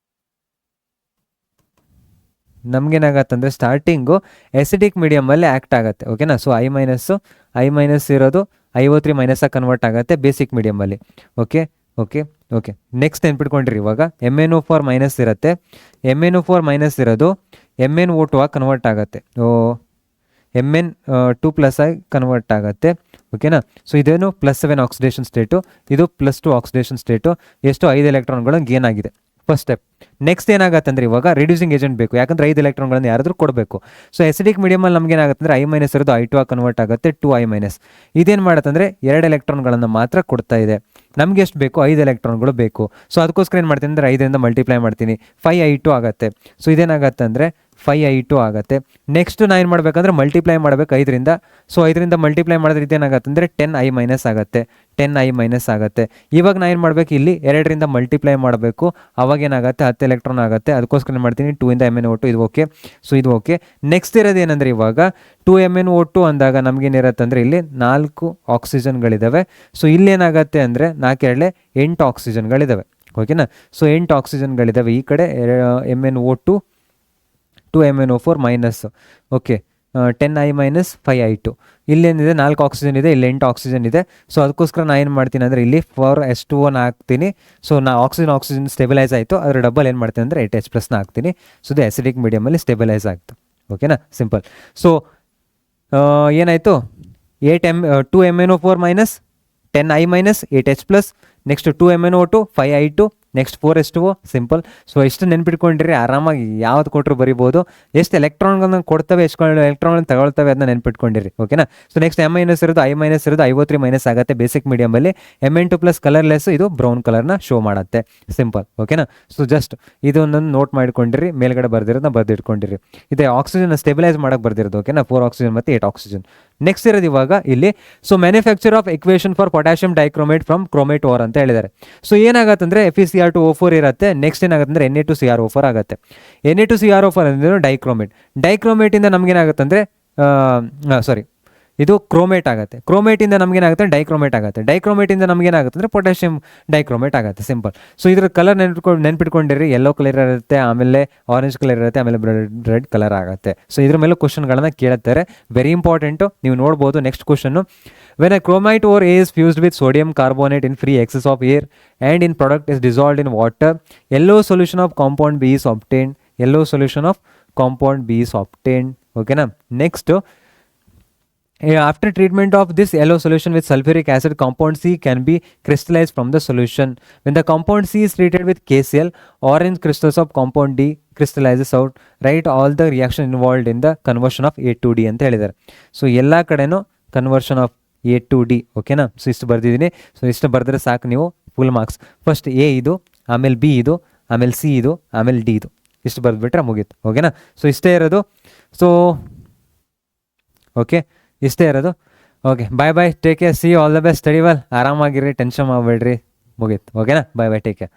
ನಮಗೇನಾಗತ್ತೆ ಅಂದರೆ ಸ್ಟಾರ್ಟಿಂಗು ಎಸಿಡಿಕ್ ಮೀಡಿಯಮಲ್ಲಿ ಆ್ಯಕ್ಟ್ ಆಗುತ್ತೆ, ಓಕೆನಾ. ಸೊ I- ಇರೋದು IO3 ಮೈನಸ್ಸಾಗಿ ಕನ್ವರ್ಟ್ ಆಗುತ್ತೆ ಬೇಸಿಕ್ ಮೀಡಿಯಮಲ್ಲಿ, ಓಕೆ ಓಕೆ ಓಕೆ. ನೆಕ್ಸ್ಟ್ ನೆನ್ಪಿಟ್ಕೊಂಡ್ರಿ, ಇವಾಗ MnO4- ಇರುತ್ತೆ. MnO4- ಇರೋದು MnO2 ಆಗಿ ಕನ್ವರ್ಟ್ ಆಗುತ್ತೆ, Mn2+ ಆಗಿ ಕನ್ವರ್ಟ್ ಆಗುತ್ತೆ, ಓಕೆನಾ. ಸೊ ಇದೇನು +7 ಆಕ್ಸಿಡೇಷನ್ ಸ್ಟೇಟು, ಇದು +2 ಆಕ್ಸಿಡೇಷನ್ ಸ್ಟೇಟು. ಎಷ್ಟು 5 ಎಲೆಕ್ಟ್ರಾನ್ಗಳು ಗೇನ್ ಆಗಿದೆ, ಫಸ್ಟ್ ಸ್ಟೆಪ್. ನೆಕ್ಸ್ಟ್ ಏನಾಗುತ್ತೆ ಅಂದರೆ ಇವಾಗ ರಿಡ್ಯೂಸಿಂಗ್ ಏಜೆಂಟ್ ಬೇಕು, ಯಾಕಂದ್ರೆ 5 ಎಲೆಕ್ಟ್ರಾನ್ಗಳನ್ನು ಯಾರಾದರೂ ಕೊಡಬೇಕು. ಸೊ ಎಸಿಡಿಕ್ ಮೀಡಿಯಮಲ್ಲಿ ನಮ್ಗೆ ಏನಾಗುತ್ತೆ ಅಂದರೆ I- ಇರೋದು I2 ಆಗಿ ಕನ್ವರ್ಟ್ ಆಗುತ್ತೆ 2I-. ಇದೇನು ಮಾಡುತ್ತೆ ಅಂದರೆ 2 ಎಲೆಕ್ಟ್ರಾನ್ಗಳನ್ನು ಮಾತ್ರ ಕೊಡ್ತಾ ಇದೆ. ನಮ್ಗೆ ಎಷ್ಟು ಬೇಕು, 5 ಎಲೆಕ್ಟ್ರಾನ್ಗಳು ಬೇಕು. ಸೊ ಅದಕ್ಕೋಸ್ಕರ ಏನು ಮಾಡ್ತೀನಿ ಅಂದರೆ 5ರಿಂದ ಮಲ್ಟಿಪ್ಲೈ ಮಾಡ್ತೀನಿ, 5I2 ಆಗುತ್ತೆ. ಸೊ ಇದೇನಾಗತ್ತೆ ಅಂದರೆ 5I2 ಆಗುತ್ತೆ. ನೆಕ್ಸ್ಟ್ ನಾನು ಏನು ಮಾಡಬೇಕಂದ್ರೆ ಮಲ್ಟಿಪ್ಲೈ ಮಾಡಬೇಕು 5ರಿಂದ. ಸೊ 5ರಿಂದ ಮಲ್ಟಿಪ್ಲೈ ಮಾಡಿದ್ರೆ ಇದೇನಾಗುತ್ತೆ ಅಂದರೆ 10I- ಆಗುತ್ತೆ, 10I- ಆಗುತ್ತೆ. ಇವಾಗ ನಾನು ಏನು ಮಾಡಬೇಕು, ಇಲ್ಲಿ 2ರಿಂದ ಮಲ್ಟಿಪ್ಲೈ ಮಾಡಬೇಕು, ಅವಾಗ ಏನಾಗುತ್ತೆ 10 ಎಲೆಕ್ಟ್ರಾನ್ ಆಗುತ್ತೆ. ಅದಕ್ಕೋಸ್ಕರ ಏನು ಮಾಡ್ತೀನಿ 2ಇಂದ MnO2, ಇದು ಓಕೆ. ಸೊ ಇದು ಓಕೆ. ನೆಕ್ಸ್ಟ್ ಇರೋದು ಏನಂದರೆ ಇವಾಗ 2MnO2 ಅಂದಾಗ ನಮಗೇನಿರುತ್ತೆ ಅಂದರೆ ಇಲ್ಲಿ 4 ಆಕ್ಸಿಜನ್ಗಳಿದ್ದಾವೆ. ಸೊ ಇಲ್ಲೇನಾಗತ್ತೆ ಅಂದರೆ 4 8 ಆಕ್ಸಿಜನ್ಗಳಿದ್ದಾವೆ, ಓಕೆನಾ. ಸೊ 8 ಆಕ್ಸಿಜನ್ಗಳಿದ್ದಾವೆ ಈ ಕಡೆ. MnO2 2MnO4-, okay. 10I- 5I2. ಇಲ್ಲೇನಿದೆ 4 oxygen ಇದೆ, ಇಲ್ಲಿ 8 ಆಕ್ಸಿಜನ್ ಇದೆ. ಸೊ ಅದಕ್ಕೋಸ್ಕರ ನಾನು ಏನು ಮಾಡ್ತೀನಿ ಅಂದರೆ ಇಲ್ಲಿ 4H2O ಹಾಕ್ತೀನಿ. ಸೊ ನಾ ಆಕ್ಸಿಜನ್ ಸ್ಟೆಬಿಲೈಸ್ ಆಯಿತು, ಅದರ ಡಬಲ್ ಏನು ಮಾಡ್ತೀನಿ ಅಂದರೆ 8H+ ಹಾಕ್ತೀನಿ. ಸೊ ಇದು ಆಸಿಡಿಕ್ ಮೀಡಿಯಮಲ್ಲಿ ಸ್ಟೆಬಿಲೈಸ್ ಆಗ್ತು, ಓಕೆನಾ, ಸಿಂಪಲ್. ಸೊ ಏನಾಯಿತು, 2MnO4-, 10I- 8H+, next 2MnO2 5I2, next 4H2O, simple. So ಎಷ್ಟು ನೆನ್ಪಿಟ್ಕೊಂಡಿರಿ, ಆರಾಮಾಗಿ ಯಾವ್ದು ಕೊಟ್ಟರು ಬರಿಬೋದು. ಎಷ್ಟು ಎಲೆಕ್ಟ್ರಾನ್ಗಳನ್ನ ಕೊಡ್ತವೆ, ಎಷ್ಟು ಎಲೆಕ್ಟ್ರಾನ್ ತಗೊಳ್ತವೆ ಅದನ್ನ ನೆನ್ಪಿಟ್ಕೊಂಡಿರಿ, ಓಕೆನಾ. ಸೊ ನೆಕ್ಸ್ಟ್ M- ಇರೋದು I- ಇರೋದು IO3- ಆಗುತ್ತೆ ಬೇಸಿಕ್ ಮೀಡಿಯಮಲ್ಲಿ. Mn2+ ಕಲರ್ಲೆಸ್, ಇದು ಬ್ರೌನ್ ಕಲರ್ನ ಶೋ ಮಾಡುತ್ತೆ, ಸಿಂಪಲ್, ಓಕೆನಾ. ಸೊ ಜಸ್ಟ್ ಇದೊಂದನ್ನು ನೋಟ್ ಮಾಡ್ಕೊಂಡಿರಿ, ಮೇಲ್ಗಡೆ ಬರ್ದಿರೋದನ್ನ ಬರ್ದಿಟ್ಕೊಂಡಿರಿ. ಇದೆ ಆಕ್ಸಿಜನ್ ಸ್ಟೆಬಿಲೈಸ್ ಮಾಡಕ್ಕೆ ಬರ್ದಿರೋದು, ಓಕೆನಾ. 4 ಆಕ್ಸಿಜನ್ ಮತ್ತು 8 ಆಕ್ಸಿಜನ್. ನೆಕ್ಸ್ಟ್ ಇರೋದು ಇವಾಗ ಇಲ್ಲಿ, so manufacture of equation for potassium dichromate from chromate ore ಅಂತ ಹೇಳಿದ್ದಾರೆ. ಸೊ ಏನಾಗುತ್ತೆ ಅಂದರೆ FeCr2O4 ಇರುತ್ತೆ. ನೆಕ್ಸ್ಟ್ ಏನಾಗುತ್ತೆ ಅಂದರೆ Na2CrO4 ಆಗುತ್ತೆ. Na2CrO4 ಅಂದರೆ ಡೈಕ್ರೋಮೇಟಿಂದ ನಮಗೇನಾಗುತ್ತೆ ಅಂದರೆ ಇದು ಕ್ರೋಮೇಟ್ ಆಗುತ್ತೆ. ಕ್ರೋಮೇಟಿಂದ ನಮಗೇನಾಗುತ್ತೆ ಡೈಕ್ರೋಮೇಟ್ ಆಗುತ್ತೆ. ಡೈಕ್ರೋಮೇಟಿಂದ ನಮಗೇನಾಗುತ್ತೆ ಅಂದರೆ ಪೊಟ್ಯಾಷಿಯಂ ಡೈಕ್ರೋಮೇಟ್ ಆಗುತ್ತೆ, ಸಿಂಪಲ್. ಸೊ ಇದ್ರ ಕಲರ್ ನೆನ್ಪಿಟ್ಕೊಂಡಿರಿ, ಯೆಲ್ಲೋ ಕಲರ್ ಇರುತ್ತೆ, ಆಮೇಲೆ ಆರೆಂಜ್ ಕಲರ್ ಇರುತ್ತೆ, ಆಮೇಲೆ ರೆಡ್ ಕಲರ್ ಆಗುತ್ತೆ. ಸೊ ಇದ್ರ ಮೇಲೆ ಕ್ವಶನ್ಗಳನ್ನ ಕೇಳುತ್ತಾರೆ, ವೆರಿ ಇಂಪಾರ್ಟೆಂಟು, ನೀವು ನೋಡ್ಬೋದು. Next question, when a chromite ore is fused with sodium carbonate in free excess of air and in product is dissolved in water, yellow solution of compound B is obtained. Yellow solution of compound B is obtained, ಓಕೆನಾ. Next, after treatment of this yellow solution with sulfuric acid, compound C can be crystallized from the solution. When the compound C is treated with KCl, orange crystals of compound D crystallizes out. Write all the reaction involved in the conversion of A to D ಅಂತ ಹೇಳಿದ್ದಾರೆ. ಸೊ ಎಲ್ಲ ಕಡೆನೂ conversion of A to D, ಓಕೆನಾ. ಸೊ ಇಷ್ಟು ಬರ್ದಿದ್ದೀನಿ. ಸೊ ಇಷ್ಟು ಬರೆದ್ರೆ ಸಾಕು, ನೀವು ಫುಲ್ ಮಾರ್ಕ್ಸ್. ಫಸ್ಟ್ A ಇದು, ಆಮೇಲೆ B ಇದು, ಆಮೇಲೆ C ಇದು, ಆಮೇಲೆ D ಇದು, ಇಷ್ಟು ಬರೆದ್ಬಿಟ್ರೆ ಮುಗೀತು, ಓಕೆನಾ. ಸೊ ಇಷ್ಟೇ ಇರೋದು. ಸೊ ಓಕೆ, ಇಷ್ಟೇ ಇರೋದು. Okay, bye, take care, see all the best, study well, ಆರಾಮಾಗಿರಿ, ಟೆನ್ಷನ್ ಮಾಡಬೇಡ್ರಿ, ಮುಗೀತು, ಓಕೆನಾ. Bye, take care.